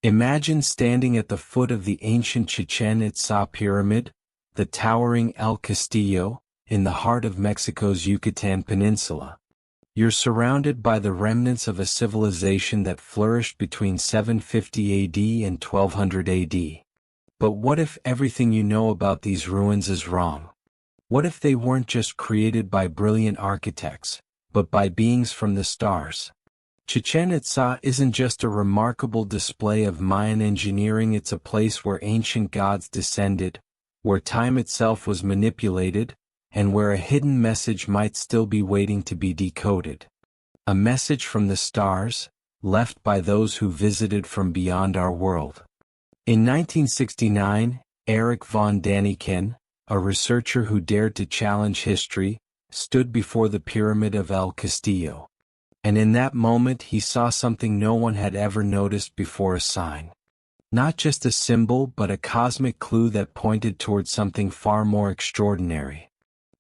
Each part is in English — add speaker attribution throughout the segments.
Speaker 1: Imagine standing at the foot of the ancient Chichen Itza pyramid, the towering El Castillo, in the heart of Mexico's Yucatan Peninsula. You're surrounded by the remnants of a civilization that flourished between 750 AD and 1200 AD. But what if everything you know about these ruins is wrong? What if they weren't just created by brilliant architects, but by beings from the stars? Chichen Itza isn't just a remarkable display of Mayan engineering, it's a place where ancient gods descended, where time itself was manipulated, and where a hidden message might still be waiting to be decoded. A message from the stars, left by those who visited from beyond our world. In 1969, Erich von Däniken, a researcher who dared to challenge history, stood before the Pyramid of El Castillo. And in that moment he saw something no one had ever noticed before, a sign. Not just a symbol, but a cosmic clue that pointed toward something far more extraordinary.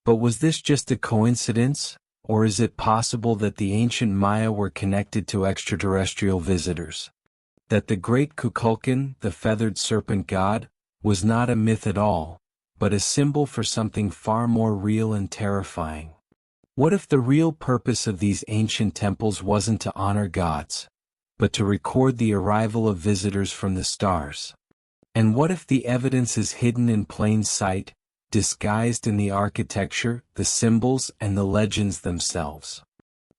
Speaker 1: But was this just a coincidence, or is it possible that the ancient Maya were connected to extraterrestrial visitors? That the great Kukulkan, the feathered serpent god, was not a myth at all, but a symbol for something far more real and terrifying? What if the real purpose of these ancient temples wasn't to honor gods, but to record the arrival of visitors from the stars? And what if the evidence is hidden in plain sight, disguised in the architecture, the symbols, and the legends themselves?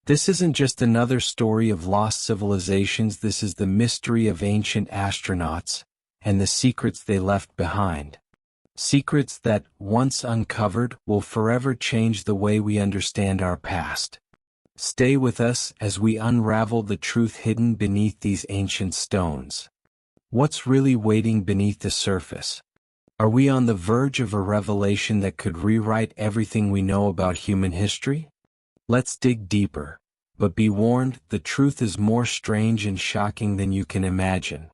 Speaker 1: This isn't just another story of lost civilizations, this is the mystery of ancient astronauts, and the secrets they left behind. Secrets that, once uncovered, will forever change the way we understand our past. Stay with us as we unravel the truth hidden beneath these ancient stones. What's really waiting beneath the surface? Are we on the verge of a revelation that could rewrite everything we know about human history? Let's dig deeper. But be warned, the truth is more strange and shocking than you can imagine.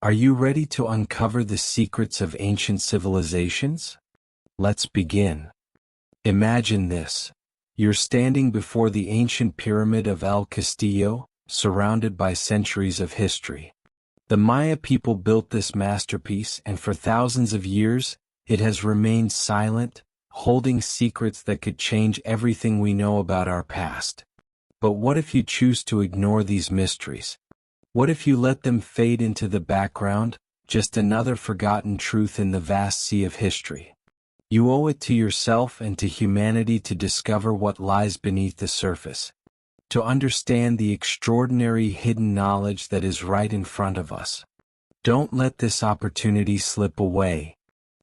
Speaker 1: Are you ready to uncover the secrets of ancient civilizations? Let's begin. Imagine this. You're standing before the ancient pyramid of El Castillo, surrounded by centuries of history. The Maya people built this masterpiece, and for thousands of years, it has remained silent, holding secrets that could change everything we know about our past. But what if you choose to ignore these mysteries? What if you let them fade into the background, just another forgotten truth in the vast sea of history? You owe it to yourself and to humanity to discover what lies beneath the surface, to understand the extraordinary hidden knowledge that is right in front of us. Don't let this opportunity slip away.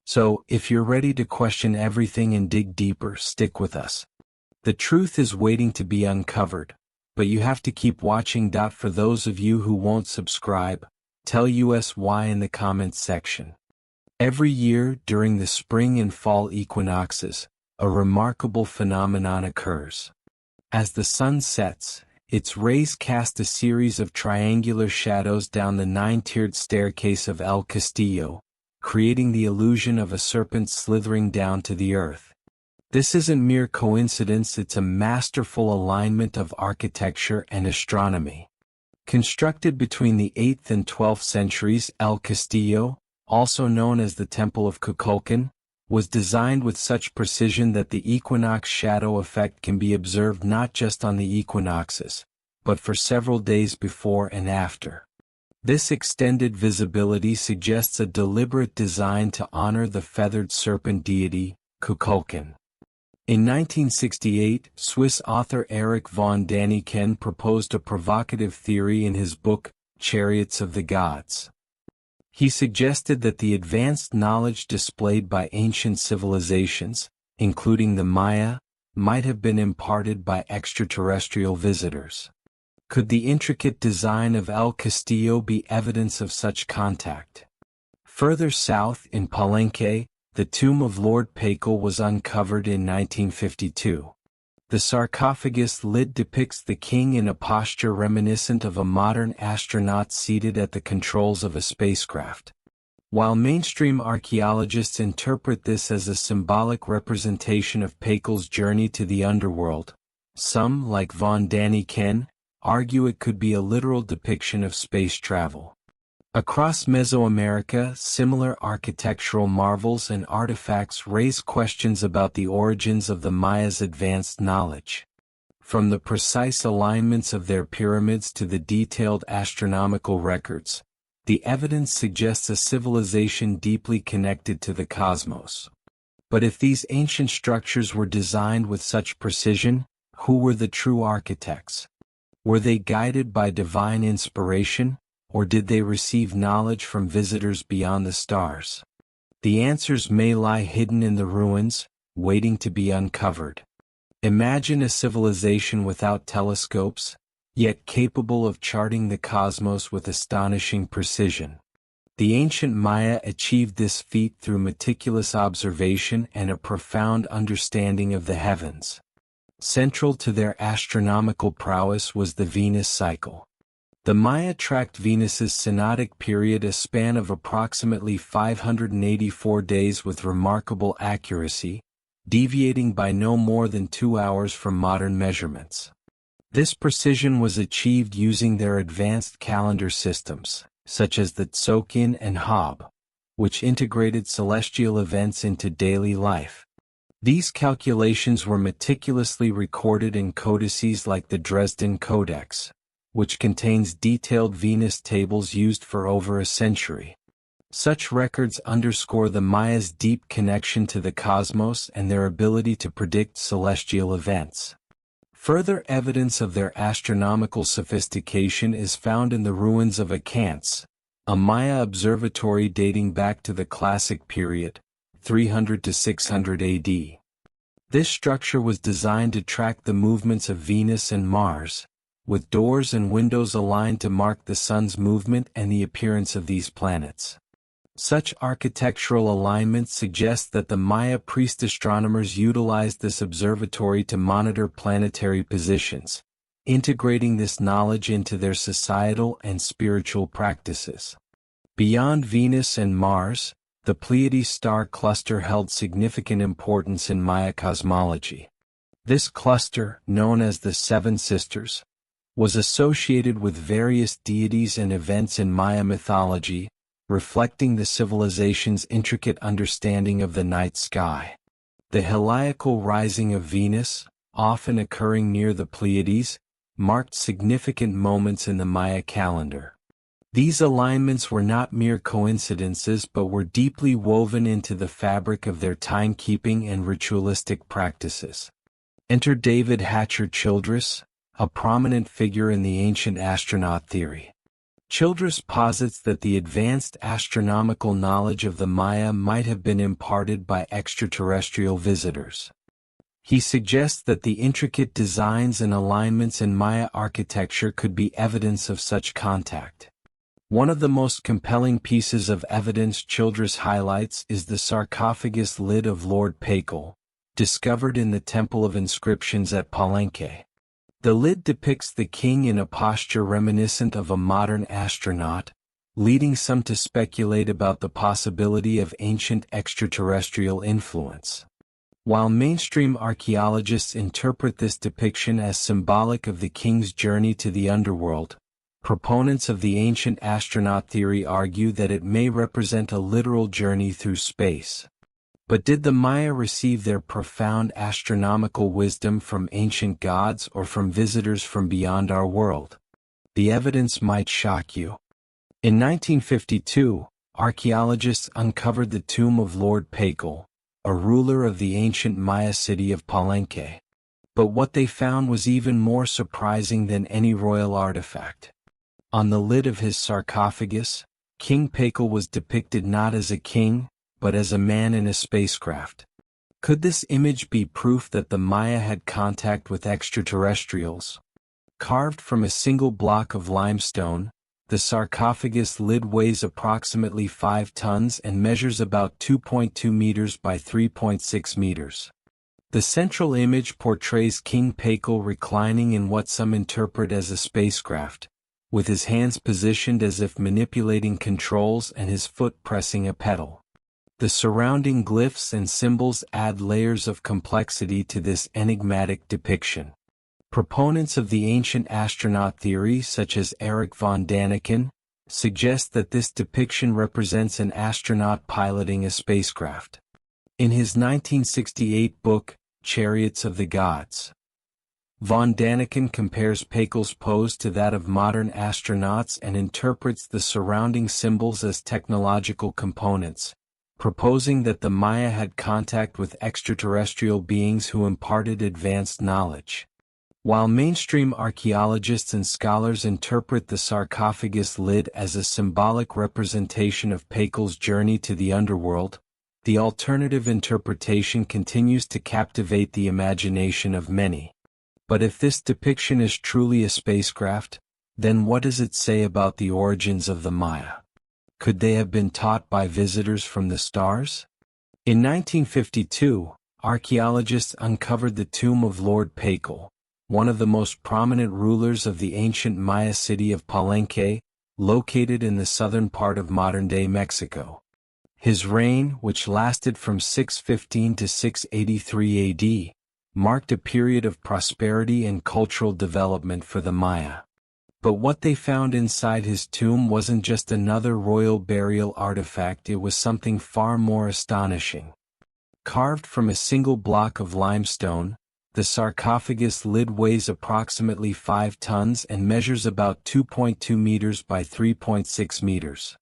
Speaker 1: So, if you're ready to question everything and dig deeper, stick with us. The truth is waiting to be uncovered, but you have to keep watching. For those of you who won't subscribe, tell us why in the comments section. Every year during the spring and fall equinoxes, a remarkable phenomenon occurs. As the sun sets, its rays cast a series of triangular shadows down the nine-tiered staircase of El Castillo, creating the illusion of a serpent slithering down to the earth. This isn't mere coincidence, it's a masterful alignment of architecture and astronomy. Constructed between the 8th and 12th centuries, El Castillo, also known as the Temple of Kukulkan, was designed with such precision that the equinox shadow effect can be observed not just on the equinoxes, but for several days before and after. This extended visibility suggests a deliberate design to honor the feathered serpent deity, Kukulkan. In 1968, Swiss author Erich von Däniken proposed a provocative theory in his book, Chariots of the Gods. He suggested that the advanced knowledge displayed by ancient civilizations, including the Maya, might have been imparted by extraterrestrial visitors. Could the intricate design of El Castillo be evidence of such contact? Further south in Palenque, the tomb of Lord Pakel was uncovered in 1952. The sarcophagus lid depicts the king in a posture reminiscent of a modern astronaut seated at the controls of a spacecraft. While mainstream archaeologists interpret this as a symbolic representation of Pakel's journey to the underworld, some, like von Däniken, argue it could be a literal depiction of space travel. Across Mesoamerica, similar architectural marvels and artifacts raise questions about the origins of the Mayas' advanced knowledge. From the precise alignments of their pyramids to the detailed astronomical records, the evidence suggests a civilization deeply connected to the cosmos. But if these ancient structures were designed with such precision, who were the true architects? Were they guided by divine inspiration, or did they receive knowledge from visitors beyond the stars? The answers may lie hidden in the ruins, waiting to be uncovered. Imagine a civilization without telescopes, yet capable of charting the cosmos with astonishing precision. The ancient Maya achieved this feat through meticulous observation and a profound understanding of the heavens. Central to their astronomical prowess was the Venus cycle. The Maya tracked Venus's synodic period, a span of approximately 584 days, with remarkable accuracy, deviating by no more than 2 hours from modern measurements. This precision was achieved using their advanced calendar systems, such as the Tzolk'in and Hab, which integrated celestial events into daily life. These calculations were meticulously recorded in codices like the Dresden Codex, which contains detailed Venus tables used for over a century. Such records underscore the Mayas' deep connection to the cosmos and their ability to predict celestial events. Further evidence of their astronomical sophistication is found in the ruins of Akanse, a Maya observatory dating back to the Classic period, 300 to 600 AD. This structure was designed to track the movements of Venus and Mars, with doors and windows aligned to mark the sun's movement and the appearance of these planets. Such architectural alignment suggests that the Maya priest astronomers utilized this observatory to monitor planetary positions, integrating this knowledge into their societal and spiritual practices. Beyond Venus and Mars, the Pleiades star cluster held significant importance in Maya cosmology. This cluster, known as the Seven Sisters, was associated with various deities and events in Maya mythology, reflecting the civilization's intricate understanding of the night sky. The heliacal rising of Venus, often occurring near the Pleiades, marked significant moments in the Maya calendar. These alignments were not mere coincidences but were deeply woven into the fabric of their timekeeping and ritualistic practices. Enter David Hatcher Childress, a prominent figure in the ancient astronaut theory. Childress posits that the advanced astronomical knowledge of the Maya might have been imparted by extraterrestrial visitors. He suggests that the intricate designs and alignments in Maya architecture could be evidence of such contact. One of the most compelling pieces of evidence Childress highlights is the sarcophagus lid of Lord Pakal, discovered in the Temple of Inscriptions at Palenque. The lid depicts the king in a posture reminiscent of a modern astronaut, leading some to speculate about the possibility of ancient extraterrestrial influence. While mainstream archaeologists interpret this depiction as symbolic of the king's journey to the underworld, proponents of the ancient astronaut theory argue that it may represent a literal journey through space. But did the Maya receive their profound astronomical wisdom from ancient gods or from visitors from beyond our world? The evidence might shock you. In 1952, archaeologists uncovered the tomb of Lord Pakal, a ruler of the ancient Maya city of Palenque. But what they found was even more surprising than any royal artifact. On the lid of his sarcophagus, King Pakal was depicted not as a king, but as a man in a spacecraft. Could this image be proof that the Maya had contact with extraterrestrials? Carved from a single block of limestone, the sarcophagus lid weighs approximately 5 tons and measures about 2.2 meters by 3.6 meters. The central image portrays King Pakal reclining in what some interpret as a spacecraft, with his hands positioned as if manipulating controls and his foot pressing a pedal. The surrounding glyphs and symbols add layers of complexity to this enigmatic depiction. Proponents of the ancient astronaut theory such as Erich von Daniken suggests that this depiction represents an astronaut piloting a spacecraft. In his 1968 book, Chariots of the Gods, von Daniken compares Pekel's pose to that of modern astronauts and interprets the surrounding symbols as technological components, proposing that the Maya had contact with extraterrestrial beings who imparted advanced knowledge. While mainstream archaeologists and scholars interpret the sarcophagus lid as a symbolic representation of Pekel's journey to the underworld, the alternative interpretation continues to captivate the imagination of many. But if this depiction is truly a spacecraft, then what does it say about the origins of the Maya? Could they have been taught by visitors from the stars? In 1952, archaeologists uncovered the tomb of Lord Pekel, one of the most prominent rulers of the ancient Maya city of Palenque, located in the southern part of modern-day Mexico. His reign, which lasted from 615 to 683 AD, marked a period of prosperity and cultural development for the Maya. But what they found inside his tomb wasn't just another royal burial artifact, it was something far more astonishing. Carved from a single block of limestone, the sarcophagus lid weighs approximately 5 tons and measures about 2.2 meters by 3.6 meters.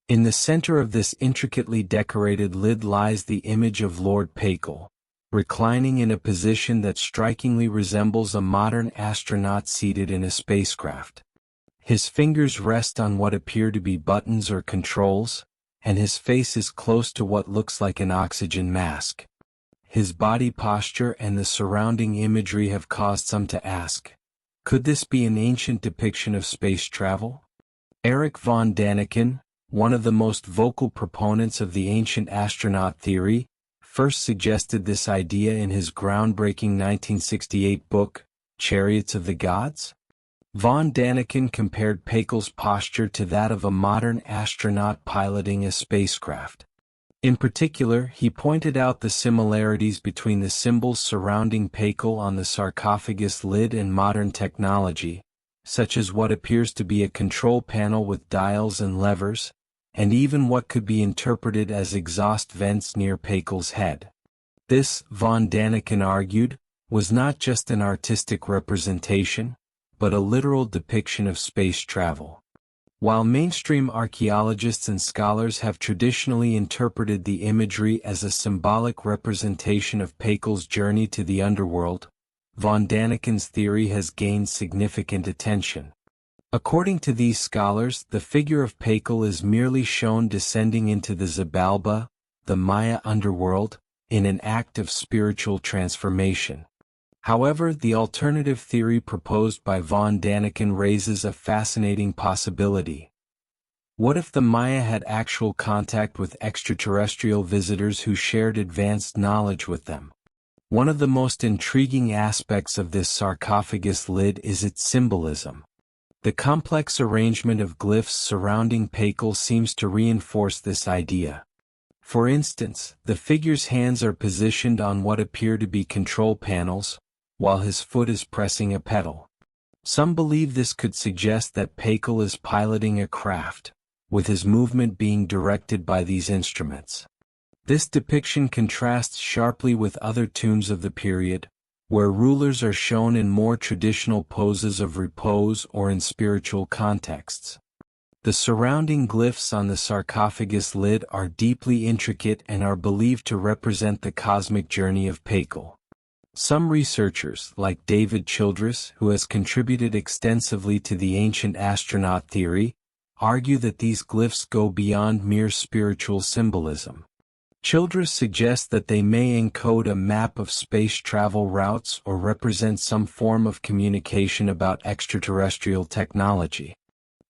Speaker 1: In the center of this intricately decorated lid lies the image of Lord Pekel, reclining in a position that strikingly resembles a modern astronaut seated in a spacecraft. His fingers rest on what appear to be buttons or controls, and his face is close to what looks like an oxygen mask. His body posture and the surrounding imagery have caused some to ask, could this be an ancient depiction of space travel? Erich von Daniken, one of the most vocal proponents of the ancient astronaut theory, first suggested this idea in his groundbreaking 1968 book, Chariots of the Gods. Von Daniken compared Pekel's posture to that of a modern astronaut piloting a spacecraft. In particular, he pointed out the similarities between the symbols surrounding Pekel on the sarcophagus lid and modern technology, such as what appears to be a control panel with dials and levers, and even what could be interpreted as exhaust vents near Pekel's head. This, von Daniken argued, was not just an artistic representation, but a literal depiction of space travel. While mainstream archaeologists and scholars have traditionally interpreted the imagery as a symbolic representation of Pekel's journey to the underworld, von Daniken's theory has gained significant attention. According to these scholars, the figure of Pekel is merely shown descending into the Xibalba, the Maya underworld, in an act of spiritual transformation. However, the alternative theory proposed by von Daniken raises a fascinating possibility. What if the Maya had actual contact with extraterrestrial visitors who shared advanced knowledge with them? One of the most intriguing aspects of this sarcophagus lid is its symbolism. The complex arrangement of glyphs surrounding Pekel seems to reinforce this idea. For instance, the figure's hands are positioned on what appear to be control panels, while his foot is pressing a pedal. Some believe this could suggest that Pekel is piloting a craft, with his movement being directed by these instruments. This depiction contrasts sharply with other tombs of the period, where rulers are shown in more traditional poses of repose or in spiritual contexts. The surrounding glyphs on the sarcophagus lid are deeply intricate and are believed to represent the cosmic journey of Pekel. Some researchers, like David Childress, who has contributed extensively to the ancient astronaut theory, argue that these glyphs go beyond mere spiritual symbolism. Childress suggests that they may encode a map of space travel routes or represent some form of communication about extraterrestrial technology.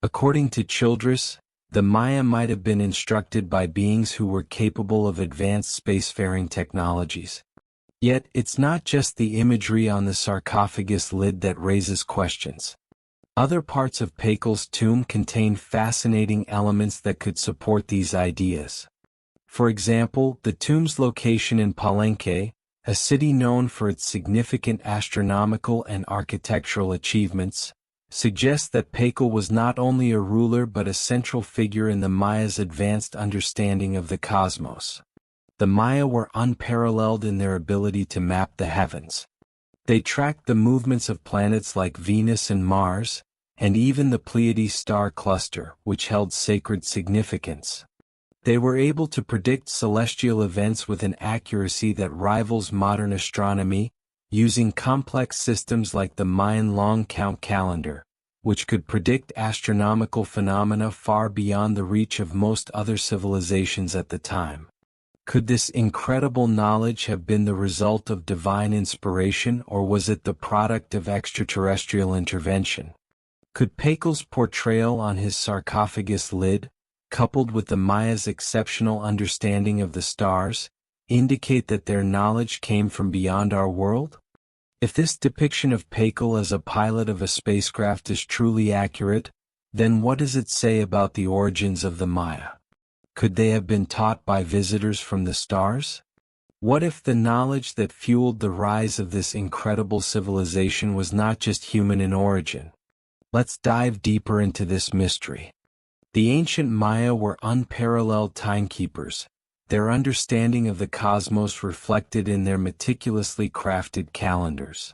Speaker 1: According to Childress, the Maya might have been instructed by beings who were capable of advanced spacefaring technologies. Yet, it's not just the imagery on the sarcophagus lid that raises questions. Other parts of Pekel's tomb contain fascinating elements that could support these ideas. For example, the tomb's location in Palenque, a city known for its significant astronomical and architectural achievements, suggests that Pacal was not only a ruler but a central figure in the Mayas' advanced understanding of the cosmos. The Maya were unparalleled in their ability to map the heavens. They tracked the movements of planets like Venus and Mars, and even the Pleiades star cluster, which held sacred significance. They were able to predict celestial events with an accuracy that rivals modern astronomy, using complex systems like the Mayan long count calendar, which could predict astronomical phenomena far beyond the reach of most other civilizations at the time. Could this incredible knowledge have been the result of divine inspiration, or was it the product of extraterrestrial intervention? Could Pacal's portrayal on his sarcophagus lid, coupled with the Mayas' exceptional understanding of the stars, indicate that their knowledge came from beyond our world? If this depiction of Pacal as a pilot of a spacecraft is truly accurate, then what does it say about the origins of the Maya? Could they have been taught by visitors from the stars? What if the knowledge that fueled the rise of this incredible civilization was not just human in origin? Let's dive deeper into this mystery. The ancient Maya were unparalleled timekeepers, their understanding of the cosmos reflected in their meticulously crafted calendars.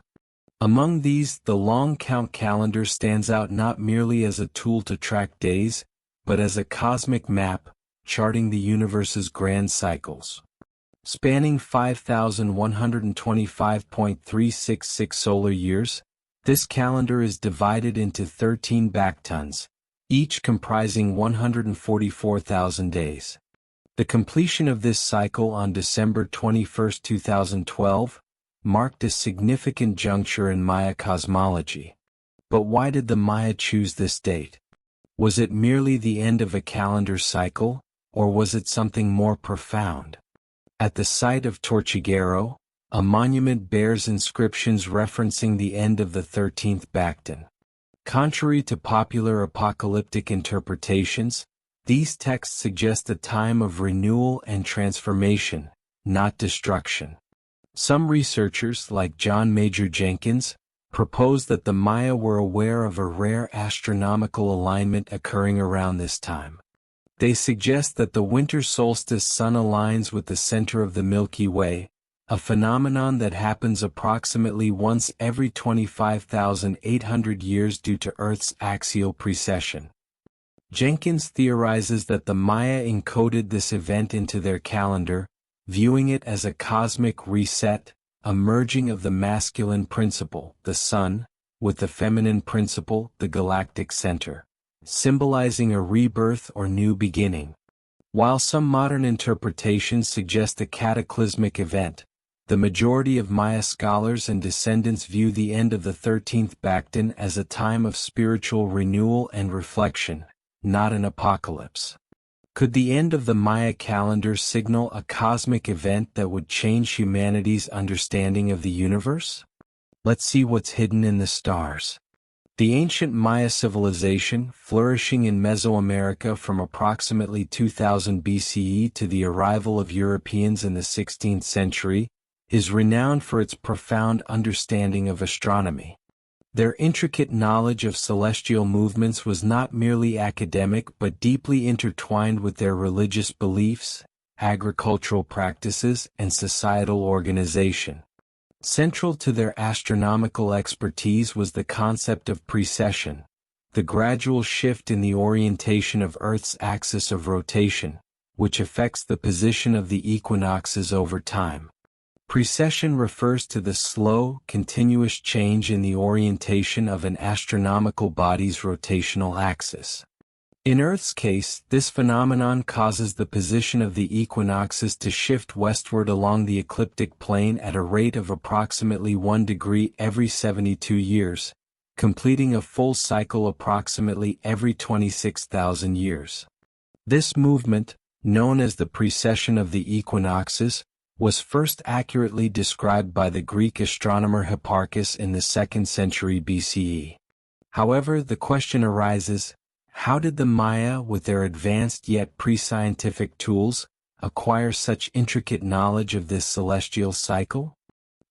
Speaker 1: Among these, the long count calendar stands out not merely as a tool to track days, but as a cosmic map, charting the universe's grand cycles. Spanning 5,125.366 solar years, this calendar is divided into 13 backtons, each comprising 144,000 days. The completion of this cycle on December 21, 2012, marked a significant juncture in Maya cosmology. But why did the Maya choose this date? Was it merely the end of a calendar cycle, or was it something more profound? At the site of Tortuguero, a monument bears inscriptions referencing the end of the 13th Bacton. Contrary to popular apocalyptic interpretations, these texts suggest a time of renewal and transformation, not destruction. Some researchers, like John Major Jenkins, propose that the Maya were aware of a rare astronomical alignment occurring around this time. They suggest that the winter solstice sun aligns with the center of the Milky Way, a phenomenon that happens approximately once every 25,800 years due to Earth's axial precession. Jenkins theorizes that the Maya encoded this event into their calendar, viewing it as a cosmic reset, a merging of the masculine principle, the sun, with the feminine principle, the galactic center, symbolizing a rebirth or new beginning. While some modern interpretations suggest a cataclysmic event, the majority of Maya scholars and descendants view the end of the 13th Bacton as a time of spiritual renewal and reflection, not an apocalypse. Could the end of the Maya calendar signal a cosmic event that would change humanity's understanding of the universe? Let's see what's hidden in the stars. The ancient Maya civilization, flourishing in Mesoamerica from approximately 2000 BCE to the arrival of Europeans in the 16th century, is renowned for its profound understanding of astronomy. Their intricate knowledge of celestial movements was not merely academic but deeply intertwined with their religious beliefs, agricultural practices, and societal organization. Central to their astronomical expertise was the concept of precession, the gradual shift in the orientation of Earth's axis of rotation, which affects the position of the equinoxes over time. Precession refers to the slow, continuous change in the orientation of an astronomical body's rotational axis. In Earth's case, this phenomenon causes the position of the equinoxes to shift westward along the ecliptic plane at a rate of approximately 1 degree every 72 years, completing a full cycle approximately every 26,000 years. This movement, known as the precession of the equinoxes, was first accurately described by the Greek astronomer Hipparchus in the 2nd century BCE. However, the question arises, how did the Maya, with their advanced yet pre-scientific tools, acquire such intricate knowledge of this celestial cycle?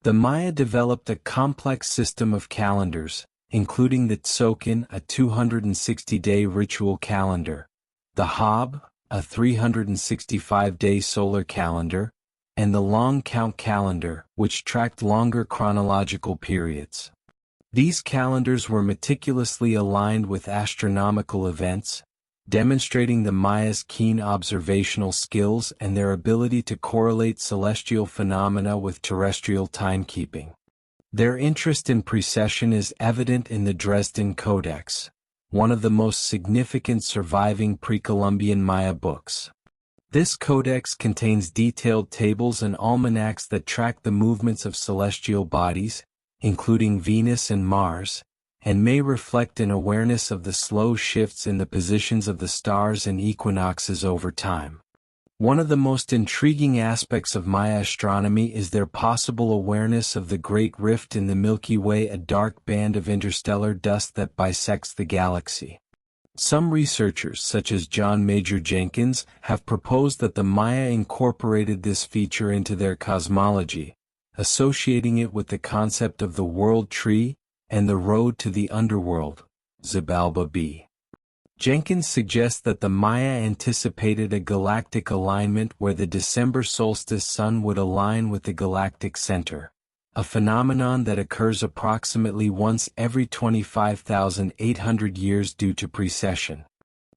Speaker 1: The Maya developed a complex system of calendars, including the Tzolk'in, a 260-day ritual calendar, the Hab, a 365-day solar calendar, and the long count calendar, which tracked longer chronological periods. These calendars were meticulously aligned with astronomical events, demonstrating the Mayas' keen observational skills and their ability to correlate celestial phenomena with terrestrial timekeeping. Their interest in precession is evident in the Dresden Codex, one of the most significant surviving pre-Columbian Maya books. This codex contains detailed tables and almanacs that track the movements of celestial bodies, including Venus and Mars, and may reflect an awareness of the slow shifts in the positions of the stars and equinoxes over time. One of the most intriguing aspects of Maya astronomy is their possible awareness of the Great Rift in the Milky Way, a dark band of interstellar dust that bisects the galaxy. Some researchers, such as John Major Jenkins, have proposed that the Maya incorporated this feature into their cosmology, associating it with the concept of the world tree and the road to the underworld, Xibalba B. Jenkins suggests that the Maya anticipated a galactic alignment where the December solstice sun would align with the galactic center, a phenomenon that occurs approximately once every 25,800 years due to precession.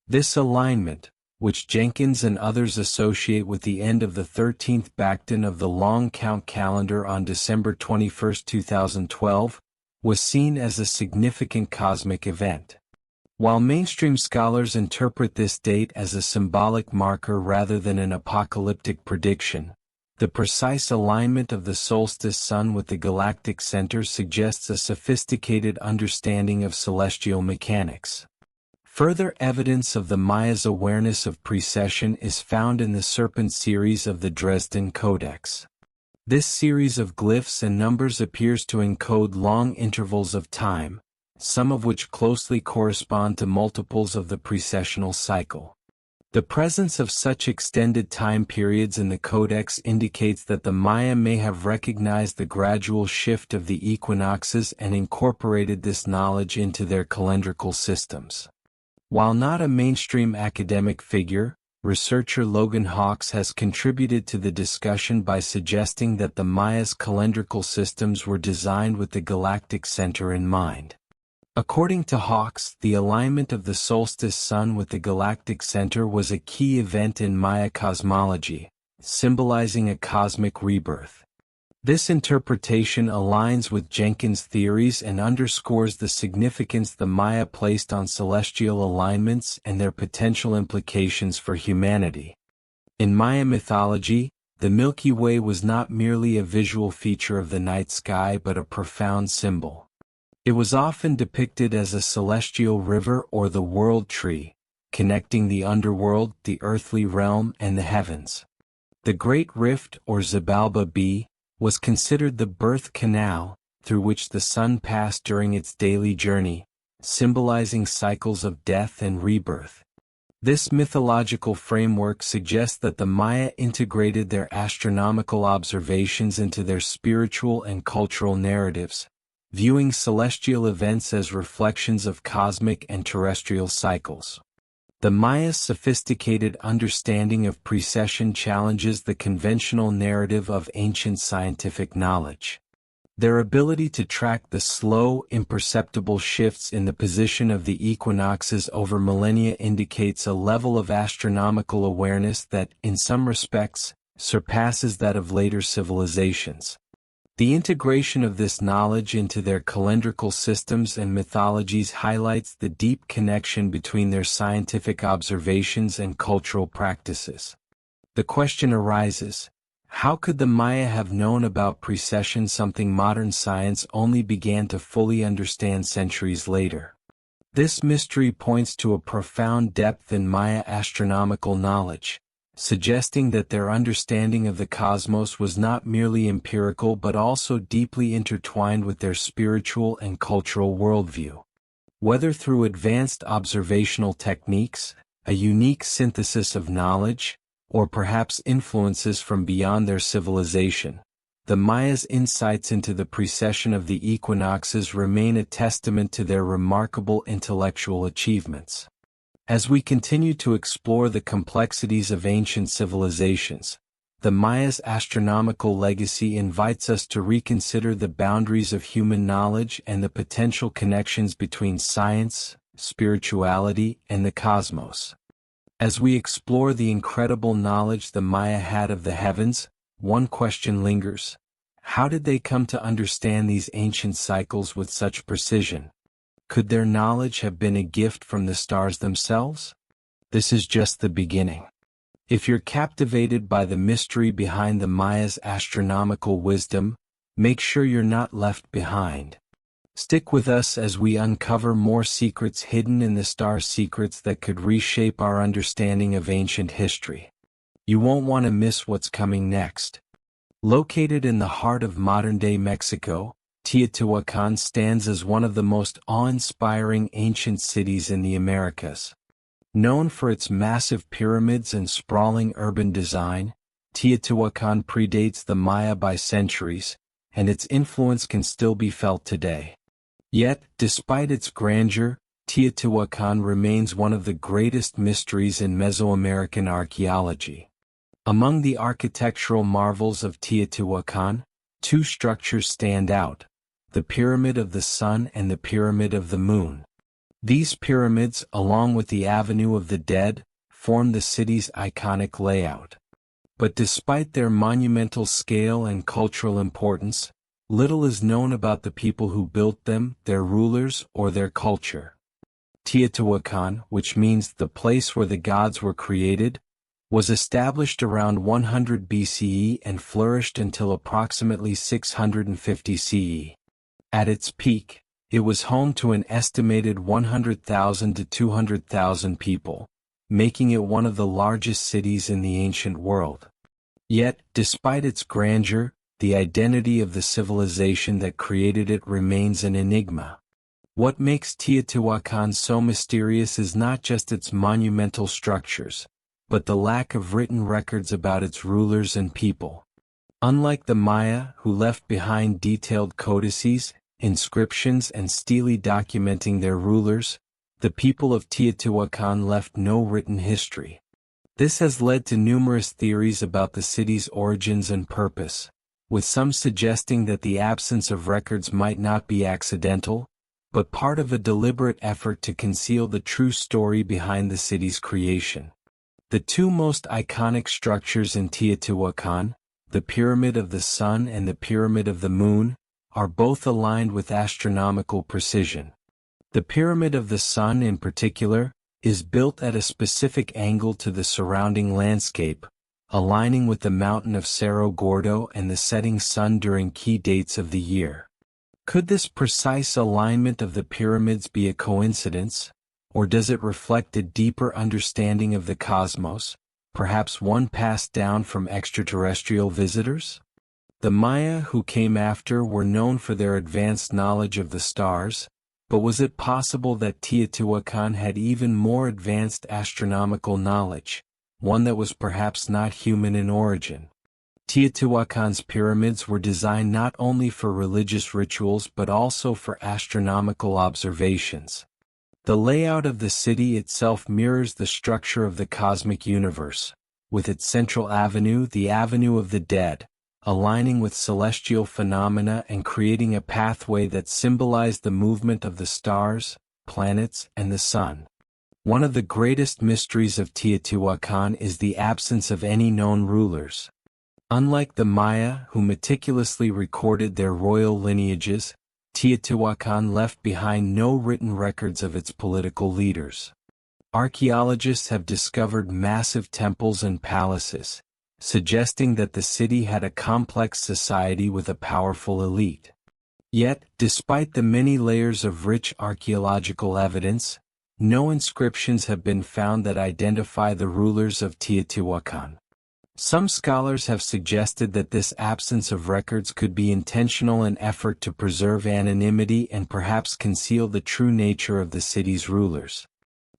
Speaker 1: This alignment, which Jenkins and others associate with the end of the 13th Baktan of the long count calendar on December 21, 2012, was seen as a significant cosmic event. While mainstream scholars interpret this date as a symbolic marker rather than an apocalyptic prediction, the precise alignment of the solstice sun with the galactic center suggests a sophisticated understanding of celestial mechanics. Further evidence of the Mayas' awareness of precession is found in the Serpent series of the Dresden Codex. This series of glyphs and numbers appears to encode long intervals of time, some of which closely correspond to multiples of the precessional cycle. The presence of such extended time periods in the Codex indicates that the Maya may have recognized the gradual shift of the equinoxes and incorporated this knowledge into their calendrical systems. While not a mainstream academic figure, researcher Logan Hawks has contributed to the discussion by suggesting that the Mayas' calendrical systems were designed with the galactic center in mind. According to Hawks, the alignment of the solstice sun with the galactic center was a key event in Maya cosmology, symbolizing a cosmic rebirth. This interpretation aligns with Jenkins' theories and underscores the significance the Maya placed on celestial alignments and their potential implications for humanity. In Maya mythology, the Milky Way was not merely a visual feature of the night sky but a profound symbol. It was often depicted as a celestial river or the world tree, connecting the underworld, the earthly realm, and the heavens. The Great Rift, or Xibalba B, was considered the birth canal, through which the sun passed during its daily journey, symbolizing cycles of death and rebirth. This mythological framework suggests that the Maya integrated their astronomical observations into their spiritual and cultural narratives, viewing celestial events as reflections of cosmic and terrestrial cycles. The Mayas' sophisticated understanding of precession challenges the conventional narrative of ancient scientific knowledge. Their ability to track the slow, imperceptible shifts in the position of the equinoxes over millennia indicates a level of astronomical awareness that, in some respects, surpasses that of later civilizations. The integration of this knowledge into their calendrical systems and mythologies highlights the deep connection between their scientific observations and cultural practices. The question arises, how could the Maya have known about precession, something modern science only began to fully understand centuries later? This mystery points to a profound depth in Maya astronomical knowledge, suggesting that their understanding of the cosmos was not merely empirical but also deeply intertwined with their spiritual and cultural worldview. Whether through advanced observational techniques, a unique synthesis of knowledge, or perhaps influences from beyond their civilization, The Mayas' insights into the precession of the equinoxes remain a testament to their remarkable intellectual achievements. As we continue to explore the complexities of ancient civilizations, the Mayas' astronomical legacy invites us to reconsider the boundaries of human knowledge and the potential connections between science, spirituality, and the cosmos. As we explore the incredible knowledge the Maya had of the heavens, one question lingers. How did they come to understand these ancient cycles with such precision? Could their knowledge have been a gift from the stars themselves? This is just the beginning. If you're captivated by the mystery behind the Maya's astronomical wisdom, make sure you're not left behind. Stick with us as we uncover more secrets hidden in the star secrets that could reshape our understanding of ancient history. You won't want to miss what's coming next. Located in the heart of modern-day Mexico, Teotihuacan stands as one of the most awe-inspiring ancient cities in the Americas. Known for its massive pyramids and sprawling urban design, Teotihuacan predates the Maya by centuries, and its influence can still be felt today. Yet, despite its grandeur, Teotihuacan remains one of the greatest mysteries in Mesoamerican archaeology. Among the architectural marvels of Teotihuacan, two structures stand out: the Pyramid of the Sun and the Pyramid of the Moon. These pyramids, along with the Avenue of the Dead, form the city's iconic layout. But despite their monumental scale and cultural importance, little is known about the people who built them, their rulers, or their culture. Teotihuacan, which means the place where the gods were created, was established around 100 BCE and flourished until approximately 650 CE. At its peak, it was home to an estimated 100,000 to 200,000 people, making it one of the largest cities in the ancient world. Yet, despite its grandeur, the identity of the civilization that created it remains an enigma. What makes Teotihuacan so mysterious is not just its monumental structures, but the lack of written records about its rulers and people. Unlike the Maya, who left behind detailed codices, inscriptions, and stelae documenting their rulers, the people of Teotihuacan left no written history. This has led to numerous theories about the city's origins and purpose, with some suggesting that the absence of records might not be accidental, but part of a deliberate effort to conceal the true story behind the city's creation. The two most iconic structures in Teotihuacan, the Pyramid of the Sun and the Pyramid of the Moon, are both aligned with astronomical precision. The Pyramid of the Sun in particular, is built at a specific angle to the surrounding landscape, aligning with the mountain of Cerro Gordo and the setting sun during key dates of the year. Could this precise alignment of the pyramids be a coincidence, or does it reflect a deeper understanding of the cosmos, perhaps one passed down from extraterrestrial visitors? The Maya who came after were known for their advanced knowledge of the stars, but was it possible that Teotihuacan had even more advanced astronomical knowledge, one that was perhaps not human in origin? Teotihuacan's pyramids were designed not only for religious rituals but also for astronomical observations. The layout of the city itself mirrors the structure of the cosmic universe, with its central avenue, the Avenue of the Dead, aligning with celestial phenomena and creating a pathway that symbolized the movement of the stars, planets, and the sun. One of the greatest mysteries of Teotihuacan is the absence of any known rulers. Unlike the Maya, who meticulously recorded their royal lineages, Teotihuacan left behind no written records of its political leaders. Archaeologists have discovered massive temples and palaces, suggesting that the city had a complex society with a powerful elite. Yet, despite the many layers of rich archaeological evidence, no inscriptions have been found that identify the rulers of Teotihuacan. Some scholars have suggested that this absence of records could be intentional in an effort to preserve anonymity and perhaps conceal the true nature of the city's rulers.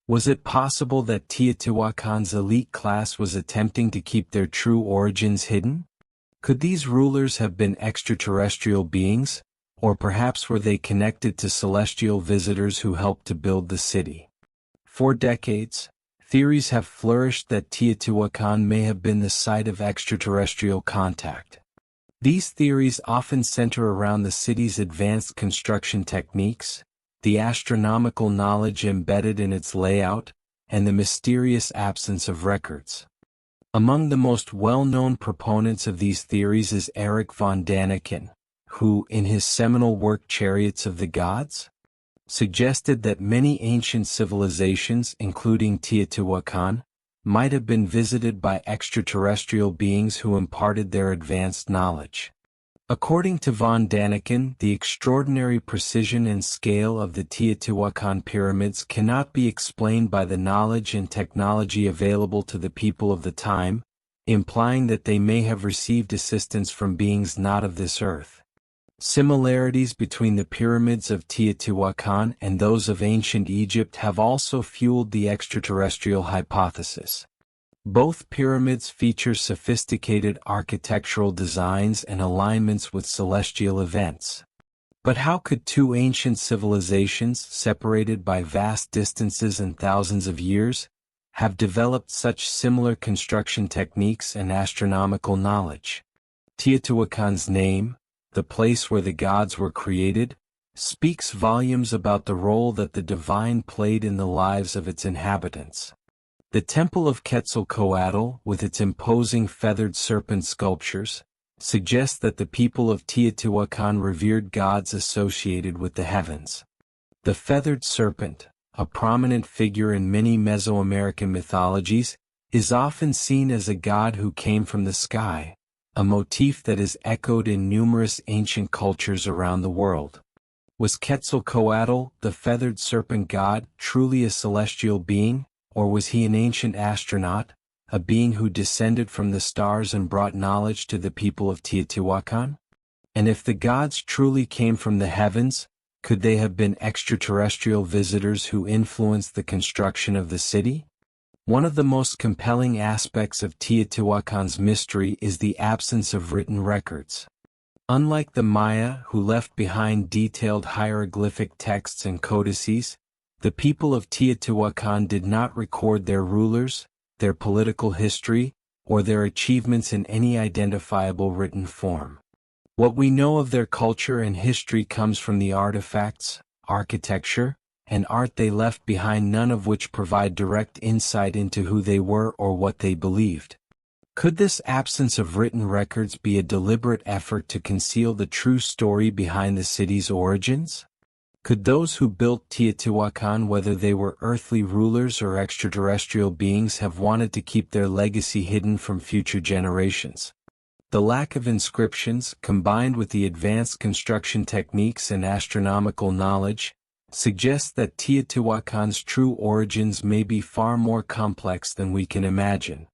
Speaker 1: Was it possible that Teotihuacan's elite class was attempting to keep their true origins hidden? Could these rulers have been extraterrestrial beings, or perhaps were they connected to celestial visitors who helped to build the city? For decades, theories have flourished that Teotihuacan may have been the site of extraterrestrial contact. These theories often center around the city's advanced construction techniques, the astronomical knowledge embedded in its layout, and the mysterious absence of records. Among the most well-known proponents of these theories is Erich von Däniken, who, in his seminal work Chariots of the Gods, suggested that many ancient civilizations, including Teotihuacan, might have been visited by extraterrestrial beings who imparted their advanced knowledge. According to von Däniken, the extraordinary precision and scale of the Teotihuacan pyramids cannot be explained by the knowledge and technology available to the people of the time, implying that they may have received assistance from beings not of this earth. Similarities between the pyramids of Teotihuacan and those of ancient Egypt have also fueled the extraterrestrial hypothesis. Both pyramids feature sophisticated architectural designs and alignments with celestial events. But how could two ancient civilizations, separated by vast distances and thousands of years, have developed such similar construction techniques and astronomical knowledge? Teotihuacan's name, the place where the gods were created, speaks volumes about the role that the divine played in the lives of its inhabitants. The Temple of Quetzalcoatl, with its imposing feathered serpent sculptures, suggests that the people of Teotihuacan revered gods associated with the heavens. The feathered serpent, a prominent figure in many Mesoamerican mythologies, is often seen as a god who came from the sky, a motif that is echoed in numerous ancient cultures around the world. Was Quetzalcoatl, the feathered serpent god, truly a celestial being, or was he an ancient astronaut, a being who descended from the stars and brought knowledge to the people of Teotihuacan? And if the gods truly came from the heavens, could they have been extraterrestrial visitors who influenced the construction of the city? One of the most compelling aspects of Teotihuacan's mystery is the absence of written records. Unlike the Maya, who left behind detailed hieroglyphic texts and codices, the people of Teotihuacan did not record their rulers, their political history, or their achievements in any identifiable written form. What we know of their culture and history comes from the artifacts, architecture, and art they left behind, none of which provide direct insight into who they were or what they believed. Could this absence of written records be a deliberate effort to conceal the true story behind the city's origins? Could those who built Teotihuacan, whether they were earthly rulers or extraterrestrial beings, have wanted to keep their legacy hidden from future generations? The lack of inscriptions, combined with the advanced construction techniques and astronomical knowledge, suggests that Teotihuacan's true origins may be far more complex than we can imagine.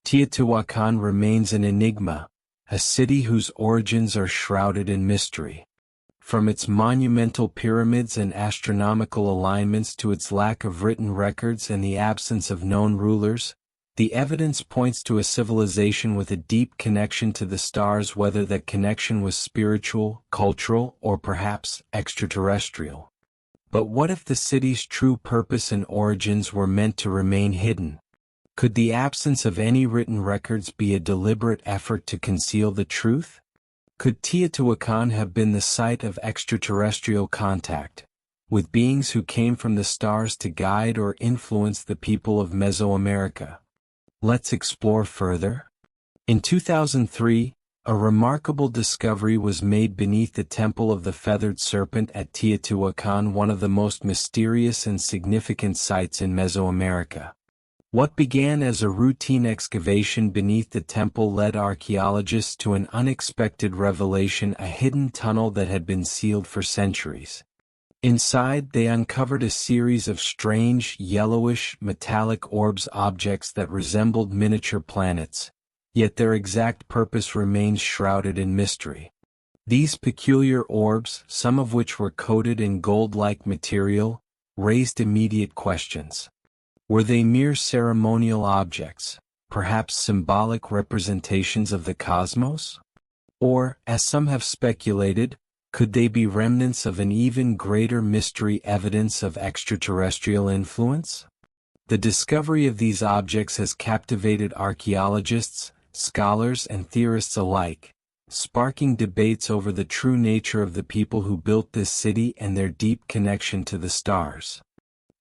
Speaker 1: Teotihuacan remains an enigma, a city whose origins are shrouded in mystery. From its monumental pyramids and astronomical alignments to its lack of written records and the absence of known rulers, the evidence points to a civilization with a deep connection to the stars, whether that connection was spiritual, cultural, or perhaps extraterrestrial. But what if the city's true purpose and origins were meant to remain hidden? Could the absence of any written records be a deliberate effort to conceal the truth? Could Teotihuacan have been the site of extraterrestrial contact, with beings who came from the stars to guide or influence the people of Mesoamerica? Let's explore further. In 2003, a remarkable discovery was made beneath the Temple of the Feathered Serpent at Teotihuacan, one of the most mysterious and significant sites in Mesoamerica. What began as a routine excavation beneath the temple led archaeologists to an unexpected revelation: a hidden tunnel that had been sealed for centuries. Inside, they uncovered a series of strange, yellowish, metallic orbs, objects that resembled miniature planets, yet their exact purpose remained shrouded in mystery. These peculiar orbs, some of which were coated in gold-like material, raised immediate questions. Were they mere ceremonial objects, perhaps symbolic representations of the cosmos? Or, as some have speculated, could they be remnants of an even greater mystery, evidence of extraterrestrial influence? The discovery of these objects has captivated archaeologists, scholars and theorists alike, sparking debates over the true nature of the people who built this city and their deep connection to the stars.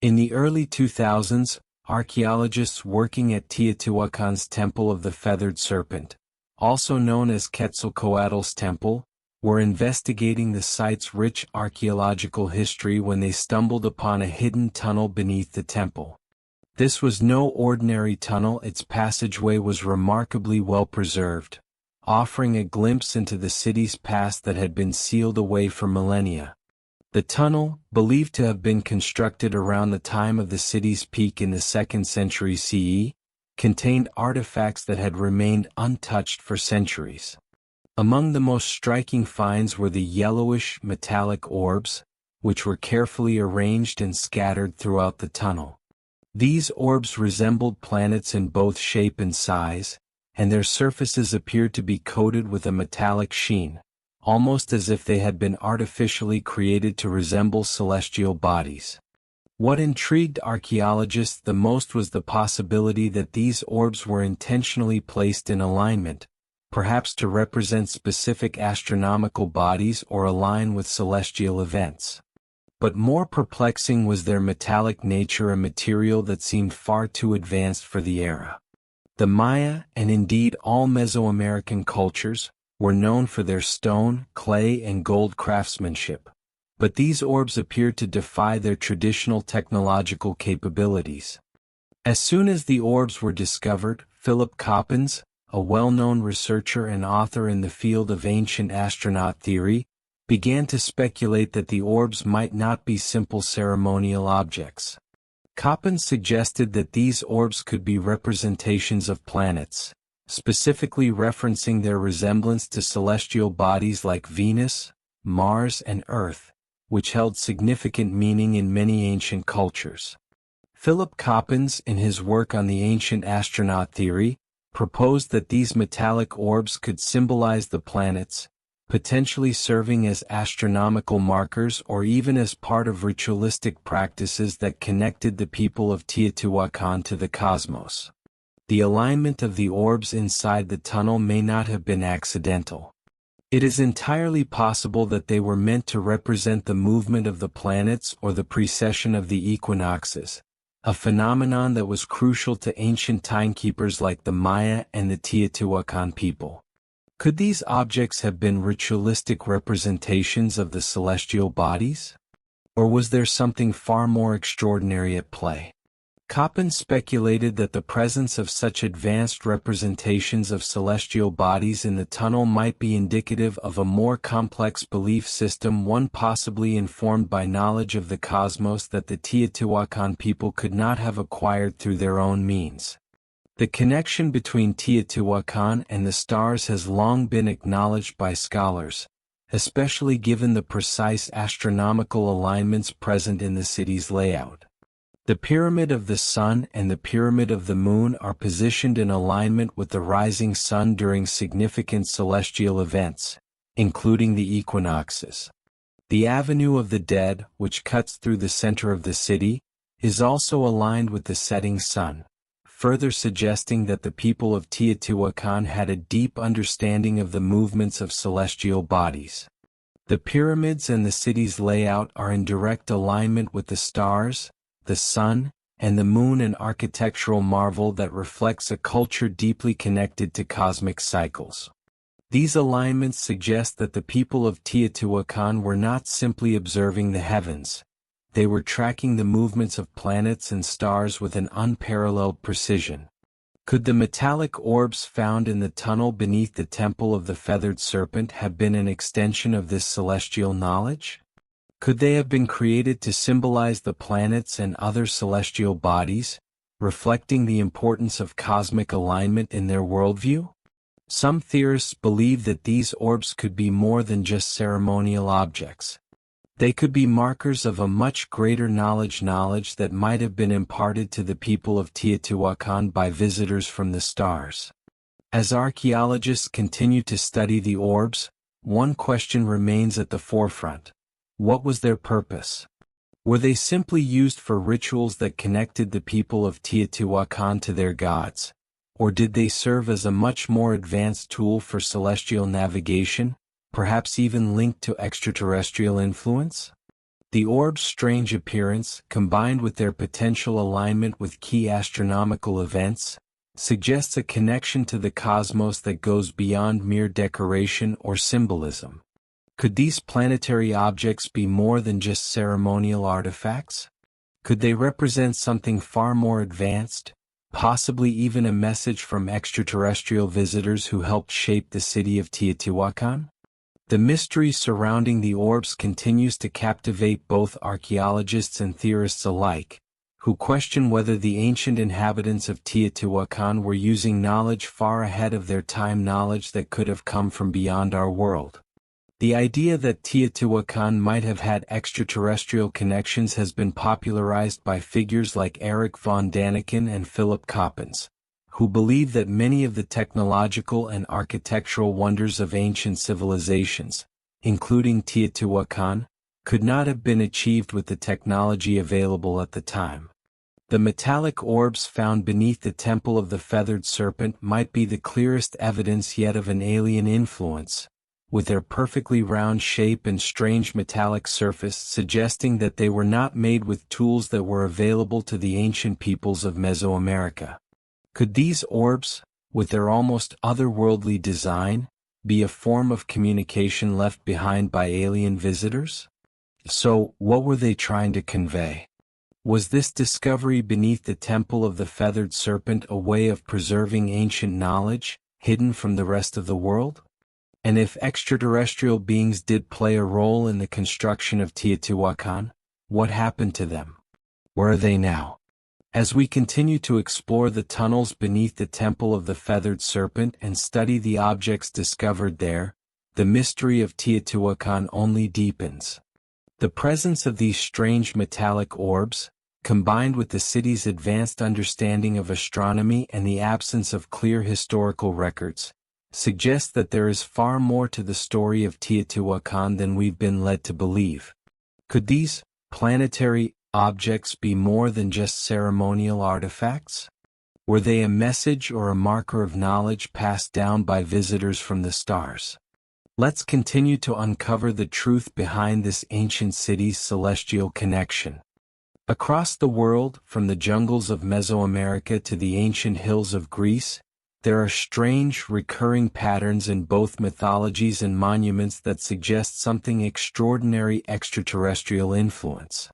Speaker 1: In the early 2000s, archaeologists working at Teotihuacan's Temple of the Feathered Serpent, also known as Quetzalcoatl's Temple, were investigating the site's rich archaeological history when they stumbled upon a hidden tunnel beneath the temple. This was no ordinary tunnel. Its passageway was remarkably well preserved, offering a glimpse into the city's past that had been sealed away for millennia. The tunnel, believed to have been constructed around the time of the city's peak in the 2nd century CE, contained artifacts that had remained untouched for centuries. Among the most striking finds were the yellowish metallic orbs, which were carefully arranged and scattered throughout the tunnel. These orbs resembled planets in both shape and size, and their surfaces appeared to be coated with a metallic sheen, almost as if they had been artificially created to resemble celestial bodies. What intrigued archaeologists the most was the possibility that these orbs were intentionally placed in alignment, perhaps to represent specific astronomical bodies or align with celestial events. But more perplexing was their metallic nature, a material that seemed far too advanced for the era. The Maya, and indeed all Mesoamerican cultures, were known for their stone, clay and gold craftsmanship, but these orbs appeared to defy their traditional technological capabilities. As soon as the orbs were discovered, Philip Coppens, a well-known researcher and author in the field of ancient astronaut theory, began to speculate that the orbs might not be simple ceremonial objects. Coppens suggested that these orbs could be representations of planets, specifically referencing their resemblance to celestial bodies like Venus, Mars and Earth, which held significant meaning in many ancient cultures. Philip Coppens, in his work on the ancient astronaut theory, proposed that these metallic orbs could symbolize the planets, potentially serving as astronomical markers or even as part of ritualistic practices that connected the people of Teotihuacan to the cosmos. The alignment of the orbs inside the tunnel may not have been accidental. It is entirely possible that they were meant to represent the movement of the planets or the precession of the equinoxes, a phenomenon that was crucial to ancient timekeepers like the Maya and the Teotihuacan people. Could these objects have been ritualistic representations of the celestial bodies? Or was there something far more extraordinary at play? Coppens speculated that the presence of such advanced representations of celestial bodies in the tunnel might be indicative of a more complex belief system, one possibly informed by knowledge of the cosmos that the Teotihuacan people could not have acquired through their own means. The connection between Teotihuacan and the stars has long been acknowledged by scholars, especially given the precise astronomical alignments present in the city's layout. The Pyramid of the Sun and the Pyramid of the Moon are positioned in alignment with the rising sun during significant celestial events, including the equinoxes. The Avenue of the Dead, which cuts through the center of the city, is also aligned with the setting sun, further suggesting that the people of Teotihuacan had a deep understanding of the movements of celestial bodies. The pyramids and the city's layout are in direct alignment with the stars, the sun, and the moon, an architectural marvel that reflects a culture deeply connected to cosmic cycles. These alignments suggest that the people of Teotihuacan were not simply observing the heavens. They were tracking the movements of planets and stars with an unparalleled precision. Could the metallic orbs found in the tunnel beneath the Temple of the Feathered Serpent have been an extension of this celestial knowledge? Could they have been created to symbolize the planets and other celestial bodies, reflecting the importance of cosmic alignment in their worldview? Some theorists believe that these orbs could be more than just ceremonial objects. They could be markers of a much greater knowledge that might have been imparted to the people of Teotihuacan by visitors from the stars. As archaeologists continue to study the orbs, one question remains at the forefront. What was their purpose? Were they simply used for rituals that connected the people of Teotihuacan to their gods? Or did they serve as a much more advanced tool for celestial navigation, perhaps even linked to extraterrestrial influence? The orb's strange appearance, combined with their potential alignment with key astronomical events, suggests a connection to the cosmos that goes beyond mere decoration or symbolism. Could these planetary objects be more than just ceremonial artifacts? Could they represent something far more advanced, possibly even a message from extraterrestrial visitors who helped shape the city of Teotihuacan? The mystery surrounding the orbs continues to captivate both archaeologists and theorists alike, who question whether the ancient inhabitants of Teotihuacan were using knowledge far ahead of their time, knowledge that could have come from beyond our world. The idea that Teotihuacan might have had extraterrestrial connections has been popularized by figures like Erich von Daniken and Philip Coppens, who believe that many of the technological and architectural wonders of ancient civilizations, including Teotihuacan, could not have been achieved with the technology available at the time. The metallic orbs found beneath the Temple of the Feathered Serpent might be the clearest evidence yet of an alien influence, with their perfectly round shape and strange metallic surface suggesting that they were not made with tools that were available to the ancient peoples of Mesoamerica. Could these orbs, with their almost otherworldly design, be a form of communication left behind by alien visitors? So, what were they trying to convey? Was this discovery beneath the Temple of the Feathered Serpent a way of preserving ancient knowledge, hidden from the rest of the world? And if extraterrestrial beings did play a role in the construction of Teotihuacan, what happened to them? Where are they now? As we continue to explore the tunnels beneath the Temple of the Feathered Serpent and study the objects discovered there, the mystery of Teotihuacan only deepens. The presence of these strange metallic orbs, combined with the city's advanced understanding of astronomy and the absence of clear historical records, suggests that there is far more to the story of Teotihuacan than we've been led to believe. Could these planetary objects be more than just ceremonial artifacts? Were they a message or a marker of knowledge passed down by visitors from the stars? Let's continue to uncover the truth behind this ancient city's celestial connection. Across the world, from the jungles of Mesoamerica to the ancient hills of Greece, there are strange, recurring patterns in both mythologies and monuments that suggest something extraordinary extraterrestrial influence.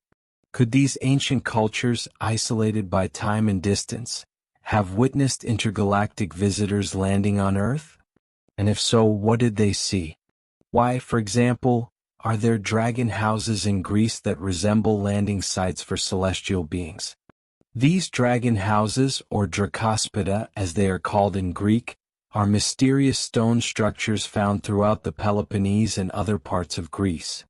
Speaker 1: Could these ancient cultures, isolated by time and distance, have witnessed intergalactic visitors landing on Earth? And if so, what did they see? Why, for example, are there dragon houses in Greece that resemble landing sites for celestial beings? These dragon houses, or dracospida as they are called in Greek, are mysterious stone structures found throughout the Peloponnese and other parts of Greece.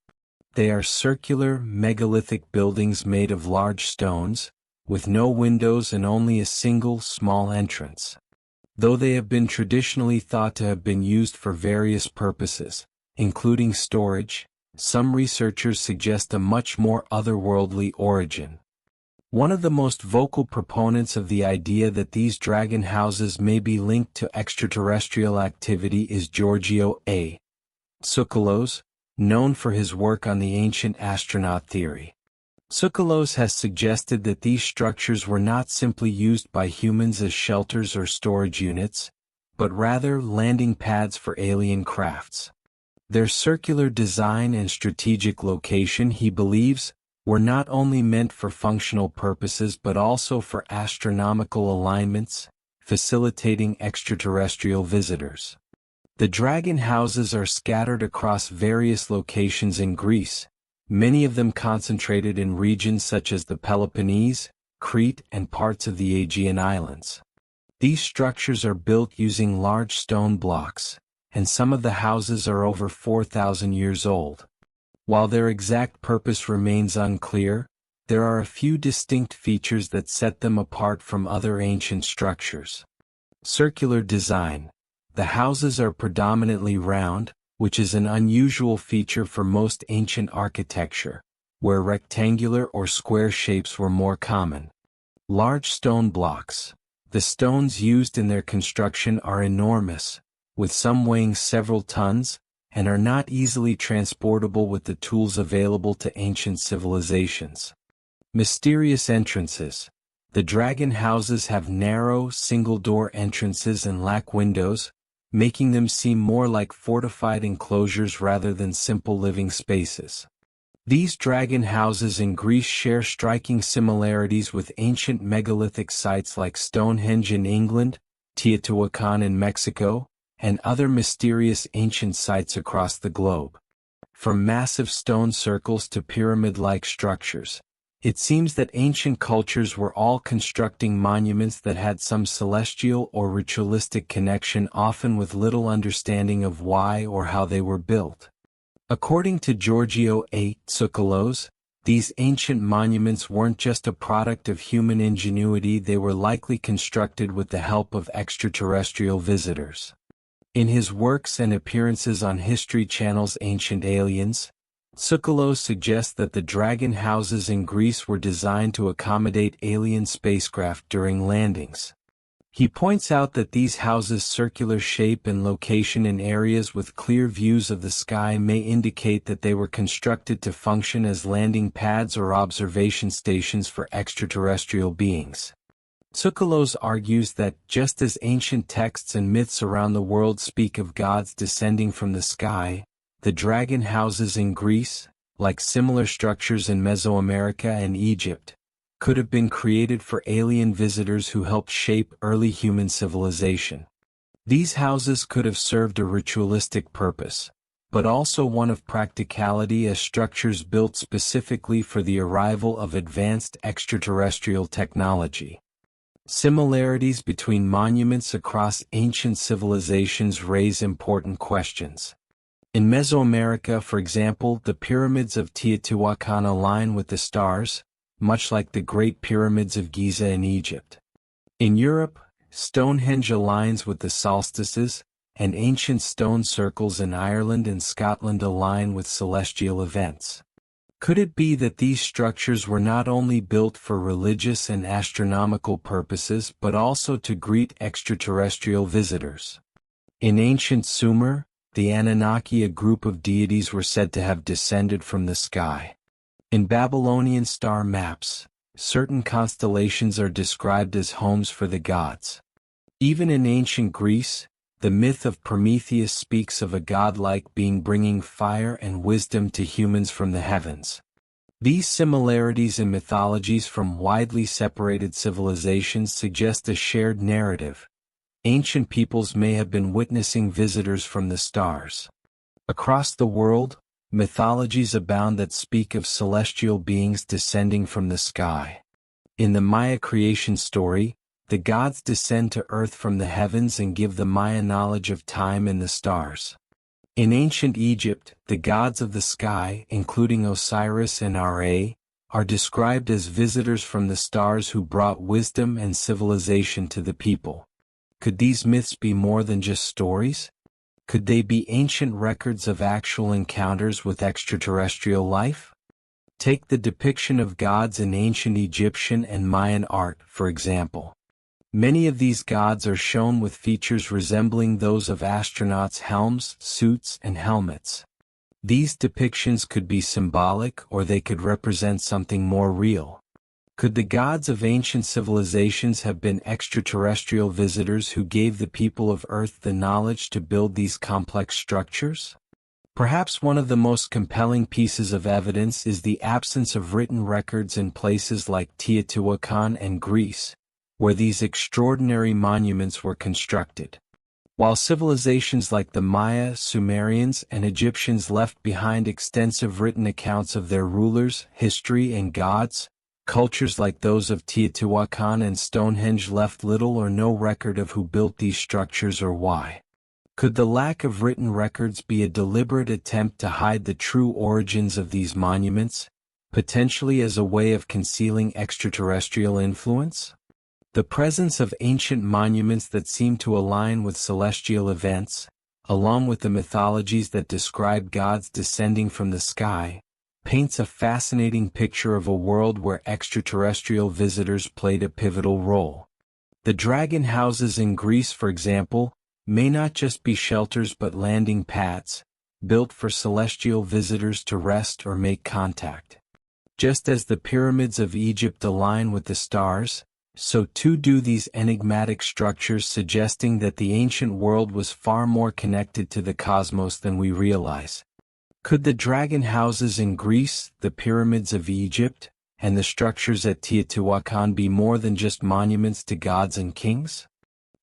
Speaker 1: They are circular, megalithic buildings made of large stones, with no windows and only a single, small entrance. Though they have been traditionally thought to have been used for various purposes, including storage, some researchers suggest a much more otherworldly origin. One of the most vocal proponents of the idea that these dragon houses may be linked to extraterrestrial activity is Giorgio A. Tsoukalos, known for his work on the ancient astronaut theory. Tsoukalos has suggested that these structures were not simply used by humans as shelters or storage units, but rather landing pads for alien crafts. Their circular design and strategic location, he believes, were not only meant for functional purposes but also for astronomical alignments, facilitating extraterrestrial visitors. The dragon houses are scattered across various locations in Greece, many of them concentrated in regions such as the Peloponnese, Crete, and parts of the Aegean Islands. These structures are built using large stone blocks, and some of the houses are over 4,000 years old. While their exact purpose remains unclear, there are a few distinct features that set them apart from other ancient structures. Circular design. The houses are predominantly round, which is an unusual feature for most ancient architecture, where rectangular or square shapes were more common. Large stone blocks. The stones used in their construction are enormous, with some weighing several tons, and are not easily transportable with the tools available to ancient civilizations. Mysterious entrances. The dragon houses have narrow, single-door entrances and lack windows, making them seem more like fortified enclosures rather than simple living spaces. These dragon houses in Greece share striking similarities with ancient megalithic sites like Stonehenge in England, Teotihuacan in Mexico, and other mysterious ancient sites across the globe. From massive stone circles to pyramid-like structures, it seems that ancient cultures were all constructing monuments that had some celestial or ritualistic connection, often with little understanding of why or how they were built. According to Giorgio A. Tsoukalos, these ancient monuments weren't just a product of human ingenuity, they were likely constructed with the help of extraterrestrial visitors. In his works and appearances on History Channel's Ancient Aliens, Tsoukalos suggests that the dragon houses in Greece were designed to accommodate alien spacecraft during landings. He points out that these houses' circular shape and location in areas with clear views of the sky may indicate that they were constructed to function as landing pads or observation stations for extraterrestrial beings. Tsoukalos argues that, just as ancient texts and myths around the world speak of gods descending from the sky, the dragon houses in Greece, like similar structures in Mesoamerica and Egypt, could have been created for alien visitors who helped shape early human civilization. These houses could have served a ritualistic purpose, but also one of practicality as structures built specifically for the arrival of advanced extraterrestrial technology. Similarities between monuments across ancient civilizations raise important questions. In Mesoamerica, for example, the pyramids of Teotihuacan align with the stars, much like the Great Pyramids of Giza in Egypt. In Europe, Stonehenge aligns with the solstices, and ancient stone circles in Ireland and Scotland align with celestial events. Could it be that these structures were not only built for religious and astronomical purposes but also to greet extraterrestrial visitors? In ancient Sumer, the Anunnaki, a group of deities, were said to have descended from the sky. In Babylonian star maps, certain constellations are described as homes for the gods. Even in ancient Greece, the myth of Prometheus speaks of a godlike being bringing fire and wisdom to humans from the heavens. These similarities in mythologies from widely separated civilizations suggest a shared narrative. Ancient peoples may have been witnessing visitors from the stars. Across the world, mythologies abound that speak of celestial beings descending from the sky. In the Maya creation story, the gods descend to earth from the heavens and give the Maya knowledge of time and the stars. In ancient Egypt, the gods of the sky, including Osiris and Ra, are described as visitors from the stars who brought wisdom and civilization to the people. Could these myths be more than just stories? Could they be ancient records of actual encounters with extraterrestrial life? Take the depiction of gods in ancient Egyptian and Mayan art, for example. Many of these gods are shown with features resembling those of astronauts' helms, suits, and helmets. These depictions could be symbolic or they could represent something more real. Could the gods of ancient civilizations have been extraterrestrial visitors who gave the people of Earth the knowledge to build these complex structures? Perhaps one of the most compelling pieces of evidence is the absence of written records in places like Teotihuacan and Greece, where these extraordinary monuments were constructed. While civilizations like the Maya, Sumerians, and Egyptians left behind extensive written accounts of their rulers, history, and gods, cultures like those of Teotihuacan and Stonehenge left little or no record of who built these structures or why. Could the lack of written records be a deliberate attempt to hide the true origins of these monuments, potentially as a way of concealing extraterrestrial influence? The presence of ancient monuments that seem to align with celestial events, along with the mythologies that describe gods descending from the sky, paints a fascinating picture of a world where extraterrestrial visitors played a pivotal role. The dragon houses in Greece, for example, may not just be shelters but landing pads, built for celestial visitors to rest or make contact. Just as the pyramids of Egypt align with the stars, so too do these enigmatic structures, suggesting that the ancient world was far more connected to the cosmos than we realize. Could the dragon houses in Greece, the pyramids of Egypt, and the structures at Teotihuacan be more than just monuments to gods and kings?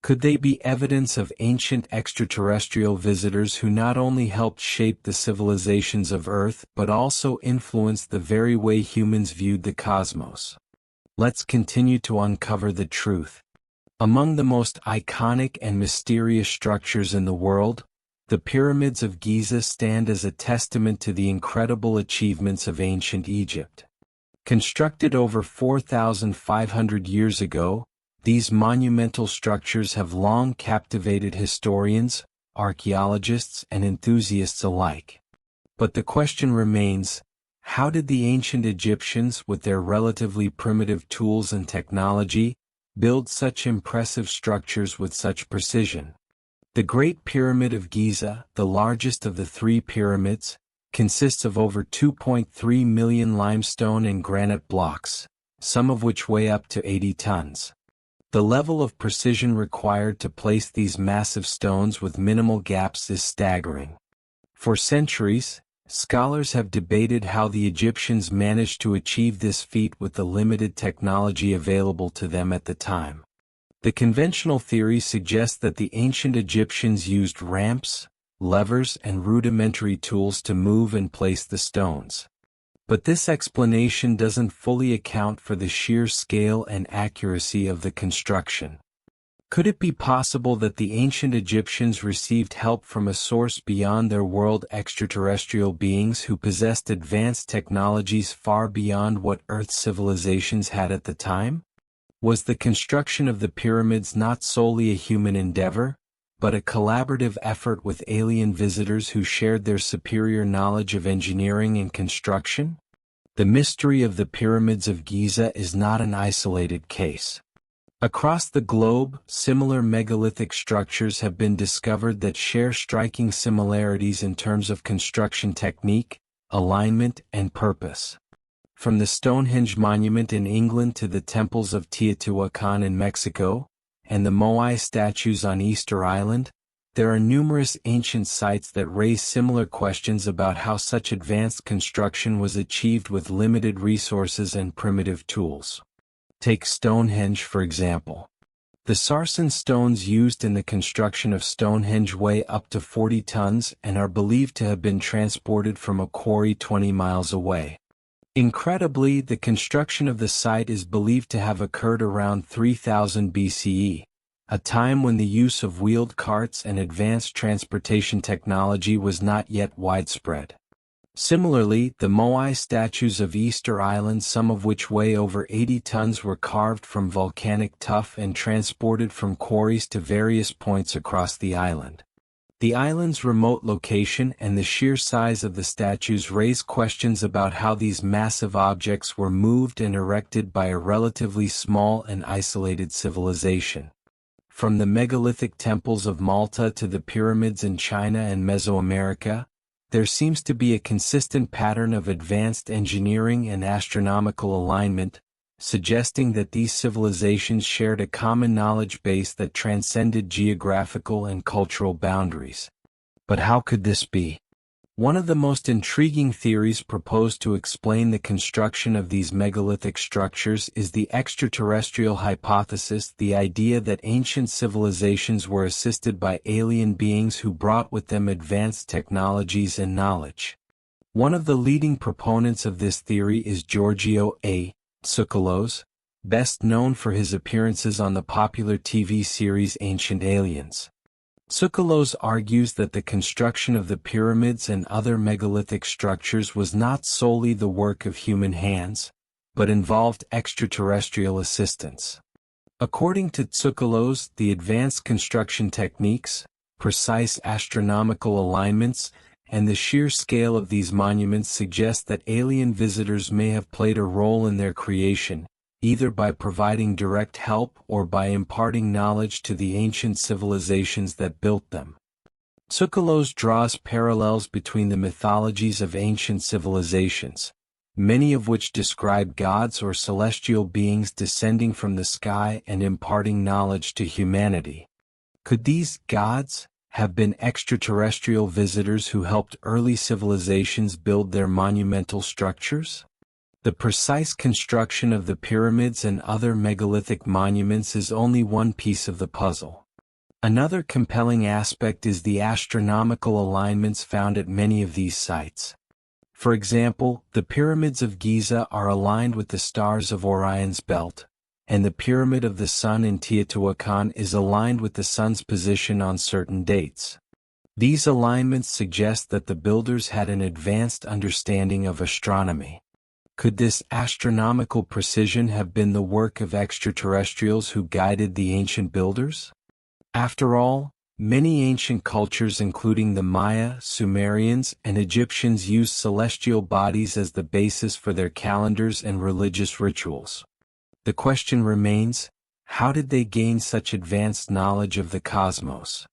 Speaker 1: Could they be evidence of ancient extraterrestrial visitors who not only helped shape the civilizations of Earth but also influenced the very way humans viewed the cosmos? Let's continue to uncover the truth. Among the most iconic and mysterious structures in the world, the pyramids of Giza stand as a testament to the incredible achievements of ancient Egypt. Constructed over 4,500 years ago, these monumental structures have long captivated historians, archaeologists, and enthusiasts alike. But the question remains, how did the ancient Egyptians, with their relatively primitive tools and technology, build such impressive structures with such precision? The Great Pyramid of Giza, the largest of the three pyramids, consists of over 2.3 million limestone and granite blocks, some of which weigh up to 80 tons. The level of precision required to place these massive stones with minimal gaps is staggering. For centuries, scholars have debated how the Egyptians managed to achieve this feat with the limited technology available to them at the time. The conventional theory suggests that the ancient Egyptians used ramps, levers, and rudimentary tools to move and place the stones. But this explanation doesn't fully account for the sheer scale and accuracy of the construction. Could it be possible that the ancient Egyptians received help from a source beyond their world, extraterrestrial beings who possessed advanced technologies far beyond what Earth's civilizations had at the time? Was the construction of the pyramids not solely a human endeavor, but a collaborative effort with alien visitors who shared their superior knowledge of engineering and construction? The mystery of the pyramids of Giza is not an isolated case. Across the globe, similar megalithic structures have been discovered that share striking similarities in terms of construction technique, alignment, and purpose. From the Stonehenge Monument in England to the temples of Teotihuacan in Mexico, and the Moai statues on Easter Island, there are numerous ancient sites that raise similar questions about how such advanced construction was achieved with limited resources and primitive tools. Take Stonehenge, for example. The sarsen stones used in the construction of Stonehenge weigh up to 40 tons and are believed to have been transported from a quarry 20 miles away. Incredibly, the construction of the site is believed to have occurred around 3000 BCE, a time when the use of wheeled carts and advanced transportation technology was not yet widespread. Similarly, the Moai statues of Easter Island, some of which weigh over 80 tons, were carved from volcanic tuff and transported from quarries to various points across the island. The island's remote location and the sheer size of the statues raise questions about how these massive objects were moved and erected by a relatively small and isolated civilization. From the megalithic temples of Malta to the pyramids in China and Mesoamerica, there seems to be a consistent pattern of advanced engineering and astronomical alignment, suggesting that these civilizations shared a common knowledge base that transcended geographical and cultural boundaries. But how could this be? One of the most intriguing theories proposed to explain the construction of these megalithic structures is the extraterrestrial hypothesis, the idea that ancient civilizations were assisted by alien beings who brought with them advanced technologies and knowledge. One of the leading proponents of this theory is Giorgio A. Tsoukalos, best known for his appearances on the popular TV series Ancient Aliens. Tsoukalos argues that the construction of the pyramids and other megalithic structures was not solely the work of human hands, but involved extraterrestrial assistance. According to Tsoukalos, the advanced construction techniques, precise astronomical alignments, and the sheer scale of these monuments suggest that alien visitors may have played a role in their creation, either by providing direct help or by imparting knowledge to the ancient civilizations that built them. Tsoukalos draws parallels between the mythologies of ancient civilizations, many of which describe gods or celestial beings descending from the sky and imparting knowledge to humanity. Could these gods have been extraterrestrial visitors who helped early civilizations build their monumental structures? The precise construction of the pyramids and other megalithic monuments is only one piece of the puzzle. Another compelling aspect is the astronomical alignments found at many of these sites. For example, the pyramids of Giza are aligned with the stars of Orion's belt, and the Pyramid of the Sun in Teotihuacan is aligned with the Sun's position on certain dates. These alignments suggest that the builders had an advanced understanding of astronomy. Could this astronomical precision have been the work of extraterrestrials who guided the ancient builders? After all, many ancient cultures including the Maya, Sumerians, and Egyptians used celestial bodies as the basis for their calendars and religious rituals. The question remains, how did they gain such advanced knowledge of the cosmos?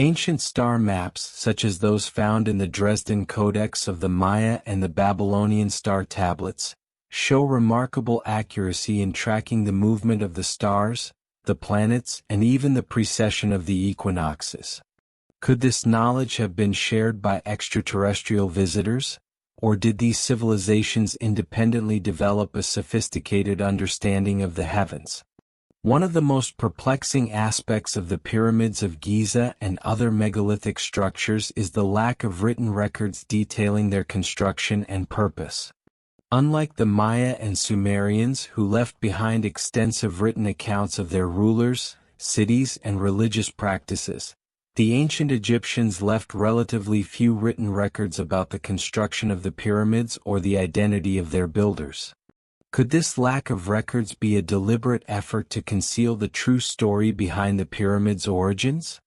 Speaker 1: Ancient star maps, such as those found in the Dresden Codex of the Maya and the Babylonian star tablets, show remarkable accuracy in tracking the movement of the stars, the planets, and even the precession of the equinoxes. Could this knowledge have been shared by extraterrestrial visitors, or did these civilizations independently develop a sophisticated understanding of the heavens? One of the most perplexing aspects of the pyramids of Giza and other megalithic structures is the lack of written records detailing their construction and purpose. Unlike the Maya and Sumerians, who left behind extensive written accounts of their rulers, cities, and religious practices, the ancient Egyptians left relatively few written records about the construction of the pyramids or the identity of their builders. Could this lack of records be a deliberate effort to conceal the true story behind the pyramids' origins?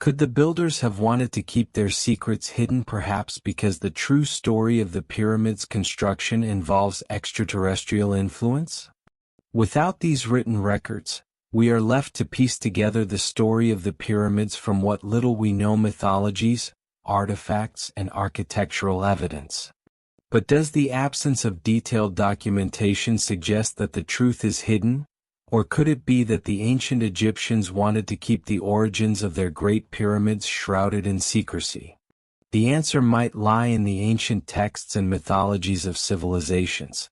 Speaker 1: Could the builders have wanted to keep their secrets hidden, perhaps because the true story of the pyramids' construction involves extraterrestrial influence? Without these written records, we are left to piece together the story of the pyramids from what little we know: mythologies, artifacts, and architectural evidence. But does the absence of detailed documentation suggest that the truth is hidden? Or could it be that the ancient Egyptians wanted to keep the origins of their great pyramids shrouded in secrecy? The answer might lie in the ancient texts and mythologies of civilizations.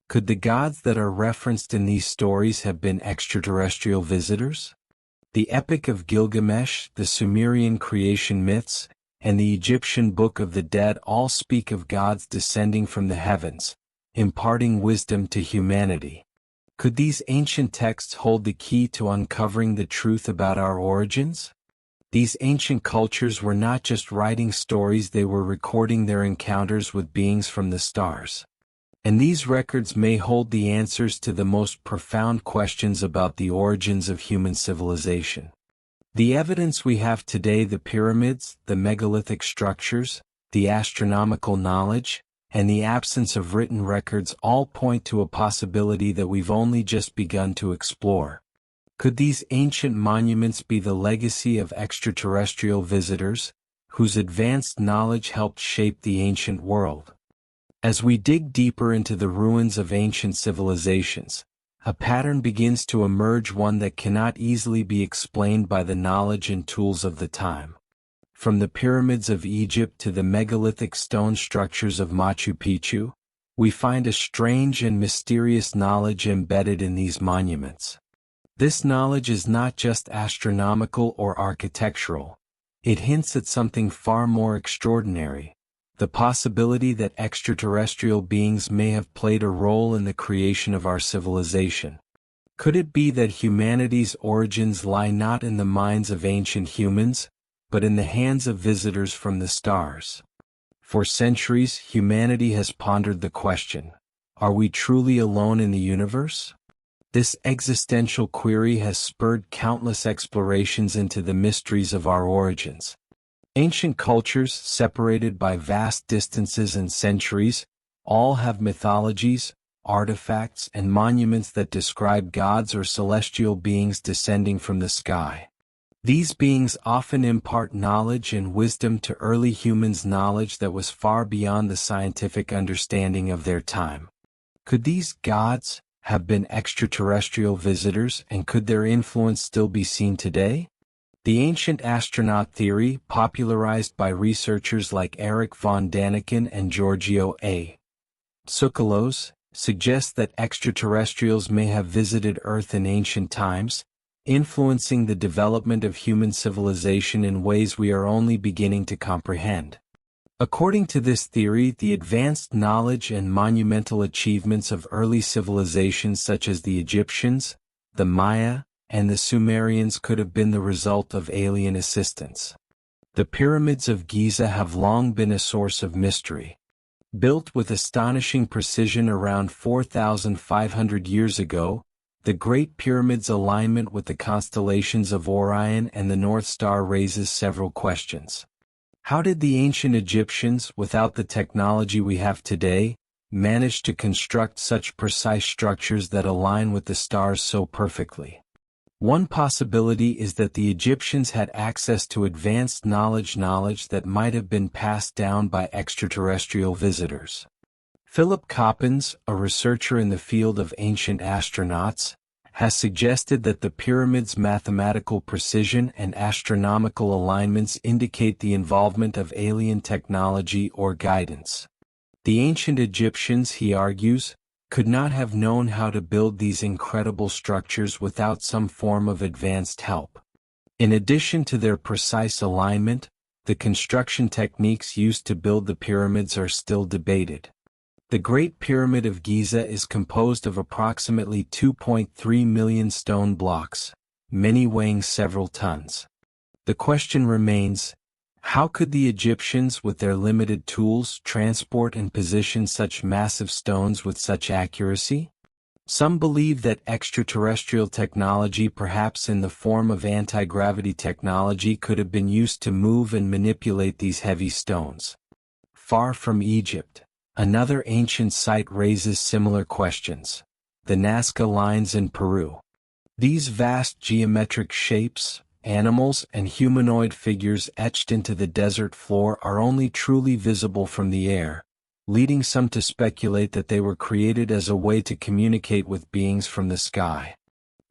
Speaker 1: Could the gods that are referenced in these stories have been extraterrestrial visitors? The Epic of Gilgamesh, the Sumerian creation myths, and the Egyptian Book of the Dead all speak of gods descending from the heavens, imparting wisdom to humanity. Could these ancient texts hold the key to uncovering the truth about our origins? These ancient cultures were not just writing stories, they were recording their encounters with beings from the stars. And these records may hold the answers to the most profound questions about the origins of human civilization. The evidence we have today, the pyramids, the megalithic structures, the astronomical knowledge, and the absence of written records all point to a possibility that we've only just begun to explore. Could these ancient monuments be the legacy of extraterrestrial visitors, whose advanced knowledge helped shape the ancient world? As we dig deeper into the ruins of ancient civilizations, a pattern begins to emerge, one that cannot easily be explained by the knowledge and tools of the time. From the pyramids of Egypt to the megalithic stone structures of Machu Picchu, we find a strange and mysterious knowledge embedded in these monuments. This knowledge is not just astronomical or architectural. It hints at something far more extraordinary: the possibility that extraterrestrial beings may have played a role in the creation of our civilization. Could it be that humanity's origins lie not in the minds of ancient humans, but in the hands of visitors from the stars. For centuries, humanity has pondered the question, are we truly alone in the universe? This existential query has spurred countless explorations into the mysteries of our origins. Ancient cultures, separated by vast distances and centuries, all have mythologies, artifacts, and monuments that describe gods or celestial beings descending from the sky. These beings often impart knowledge and wisdom to early humans, knowledge that was far beyond the scientific understanding of their time. Could these gods have been extraterrestrial visitors, and could their influence still be seen today? The ancient astronaut theory, popularized by researchers like Erich von Däniken and Giorgio A. Tsoukalos, suggests that extraterrestrials may have visited Earth in ancient times, influencing the development of human civilization in ways we are only beginning to comprehend. According to this theory, the advanced knowledge and monumental achievements of early civilizations such as the Egyptians, the Maya, and the Sumerians could have been the result of alien assistance. The pyramids of Giza have long been a source of mystery. Built with astonishing precision around 4,500 years ago, the Great Pyramid's alignment with the constellations of Orion and the North Star raises several questions. How did the ancient Egyptians, without the technology we have today, manage to construct such precise structures that align with the stars so perfectly? One possibility is that the Egyptians had access to advanced knowledge that might have been passed down by extraterrestrial visitors. Philip Coppens, a researcher in the field of ancient astronauts, has suggested that the pyramids' mathematical precision and astronomical alignments indicate the involvement of alien technology or guidance. The ancient Egyptians, he argues, could not have known how to build these incredible structures without some form of advanced help. In addition to their precise alignment, the construction techniques used to build the pyramids are still debated. The Great Pyramid of Giza is composed of approximately 2.3 million stone blocks, many weighing several tons. The question remains, how could the Egyptians, with their limited tools, transport and position such massive stones with such accuracy? Some believe that extraterrestrial technology, perhaps in the form of anti-gravity technology, could have been used to move and manipulate these heavy stones. Far from Egypt, another ancient site raises similar questions: the Nazca Lines in Peru. These vast geometric shapes, animals, and humanoid figures etched into the desert floor are only truly visible from the air, leading some to speculate that they were created as a way to communicate with beings from the sky.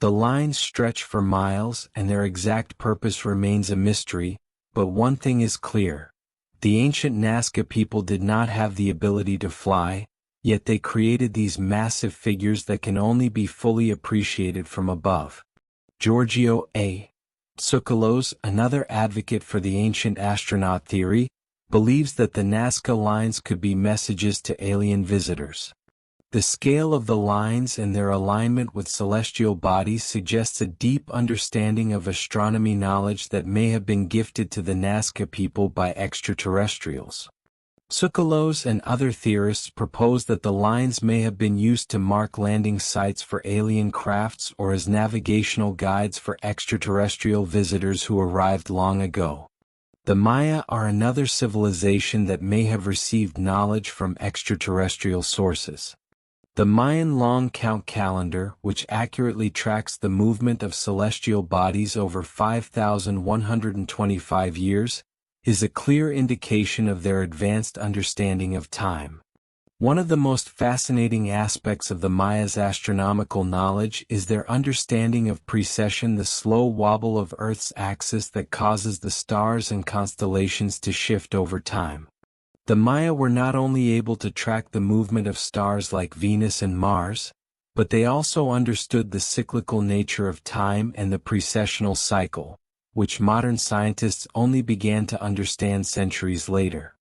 Speaker 1: The lines stretch for miles, and their exact purpose remains a mystery, but one thing is clear: the ancient Nazca people did not have the ability to fly, yet they created these massive figures that can only be fully appreciated from above. Giorgio A. Tsoukalos, another advocate for the ancient astronaut theory, believes that the Nazca Lines could be messages to alien visitors. The scale of the lines and their alignment with celestial bodies suggests a deep understanding of astronomy, knowledge that may have been gifted to the Nazca people by extraterrestrials. Tsoukalos and other theorists propose that the lines may have been used to mark landing sites for alien crafts or as navigational guides for extraterrestrial visitors who arrived long ago. The Maya are another civilization that may have received knowledge from extraterrestrial sources. The Mayan long count calendar, which accurately tracks the movement of celestial bodies over 5,125 years, is a clear indication of their advanced understanding of time. One of the most fascinating aspects of the Maya's astronomical knowledge is their understanding of precession, the slow wobble of Earth's axis that causes the stars and constellations to shift over time. The Maya were not only able to track the movement of stars like Venus and Mars, but they also understood the cyclical nature of time and the precessional cycle, which modern scientists only began to understand centuries later.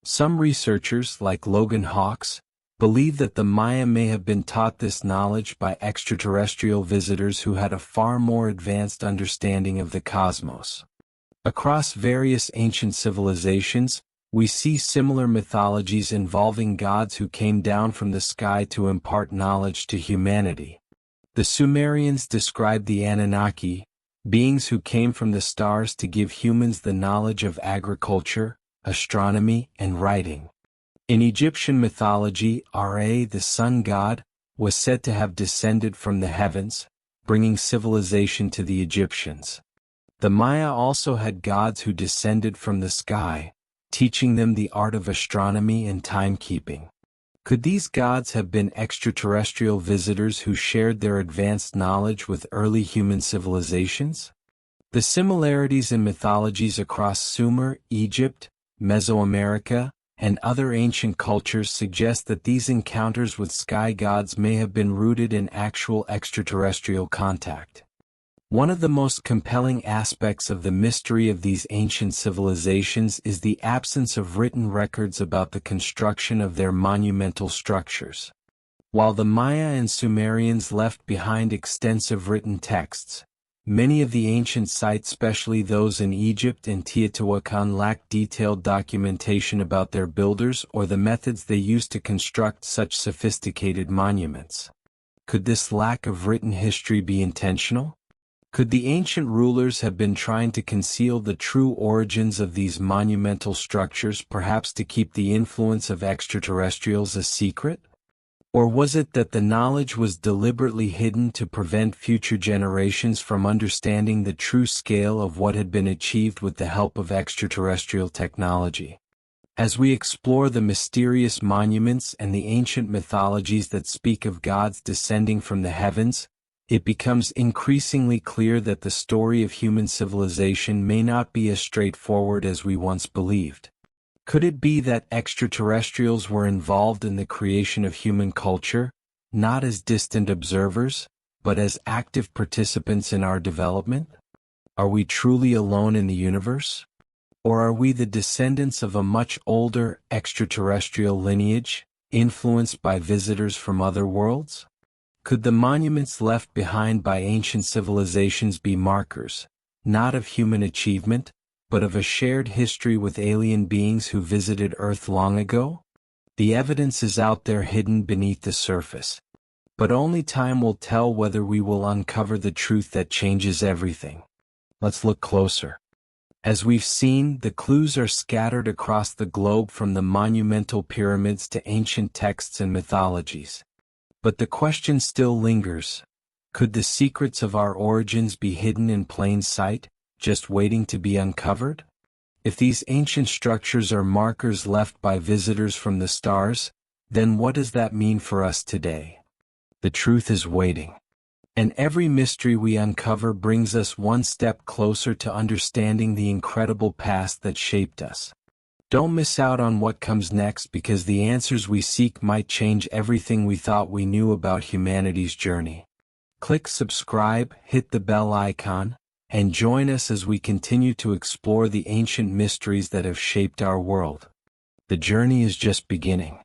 Speaker 1: Some researchers, like Logan Hawks, believe that the Maya may have been taught this knowledge by extraterrestrial visitors who had a far more advanced understanding of the cosmos. Across various ancient civilizations, we see similar mythologies involving gods who came down from the sky to impart knowledge to humanity. The Sumerians described the Anunnaki, beings who came from the stars to give humans the knowledge of agriculture, astronomy, and writing. In Egyptian mythology, Ra, the sun god, was said to have descended from the heavens, bringing civilization to the Egyptians. The Maya also had gods who descended from the sky, teaching them the art of astronomy and timekeeping. Could these gods have been extraterrestrial visitors who shared their advanced knowledge with early human civilizations? The similarities in mythologies across Sumer, Egypt, Mesoamerica, and other ancient cultures suggest that these encounters with sky gods may have been rooted in actual extraterrestrial contact. One of the most compelling aspects of the mystery of these ancient civilizations is the absence of written records about the construction of their monumental structures. While the Maya and Sumerians left behind extensive written texts, many of the ancient sites, especially those in Egypt and Teotihuacan, lack detailed documentation about their builders or the methods they used to construct such sophisticated monuments. Could this lack of written history be intentional? Could the ancient rulers have been trying to conceal the true origins of these monumental structures, perhaps to keep the influence of extraterrestrials a secret? Or was it that the knowledge was deliberately hidden to prevent future generations from understanding the true scale of what had been achieved with the help of extraterrestrial technology? As we explore the mysterious monuments and the ancient mythologies that speak of gods descending from the heavens, it becomes increasingly clear that the story of human civilization may not be as straightforward as we once believed. Could it be that extraterrestrials were involved in the creation of human culture, not as distant observers, but as active participants in our development? Are we truly alone in the universe? Or are we the descendants of a much older extraterrestrial lineage, influenced by visitors from other worlds? Could the monuments left behind by ancient civilizations be markers, not of human achievement, but of a shared history with alien beings who visited Earth long ago? The evidence is out there hidden beneath the surface. But only time will tell whether we will uncover the truth that changes everything. Let's look closer. As we've seen, the clues are scattered across the globe, from the monumental pyramids to ancient texts and mythologies. But the question still lingers: could the secrets of our origins be hidden in plain sight, just waiting to be uncovered? If these ancient structures are markers left by visitors from the stars, then what does that mean for us today? The truth is waiting. And every mystery we uncover brings us one step closer to understanding the incredible past that shaped us. Don't miss out on what comes next, because the answers we seek might change everything we thought we knew about humanity's journey. Click subscribe, hit the bell icon, and join us as we continue to explore the ancient mysteries that have shaped our world. The journey is just beginning.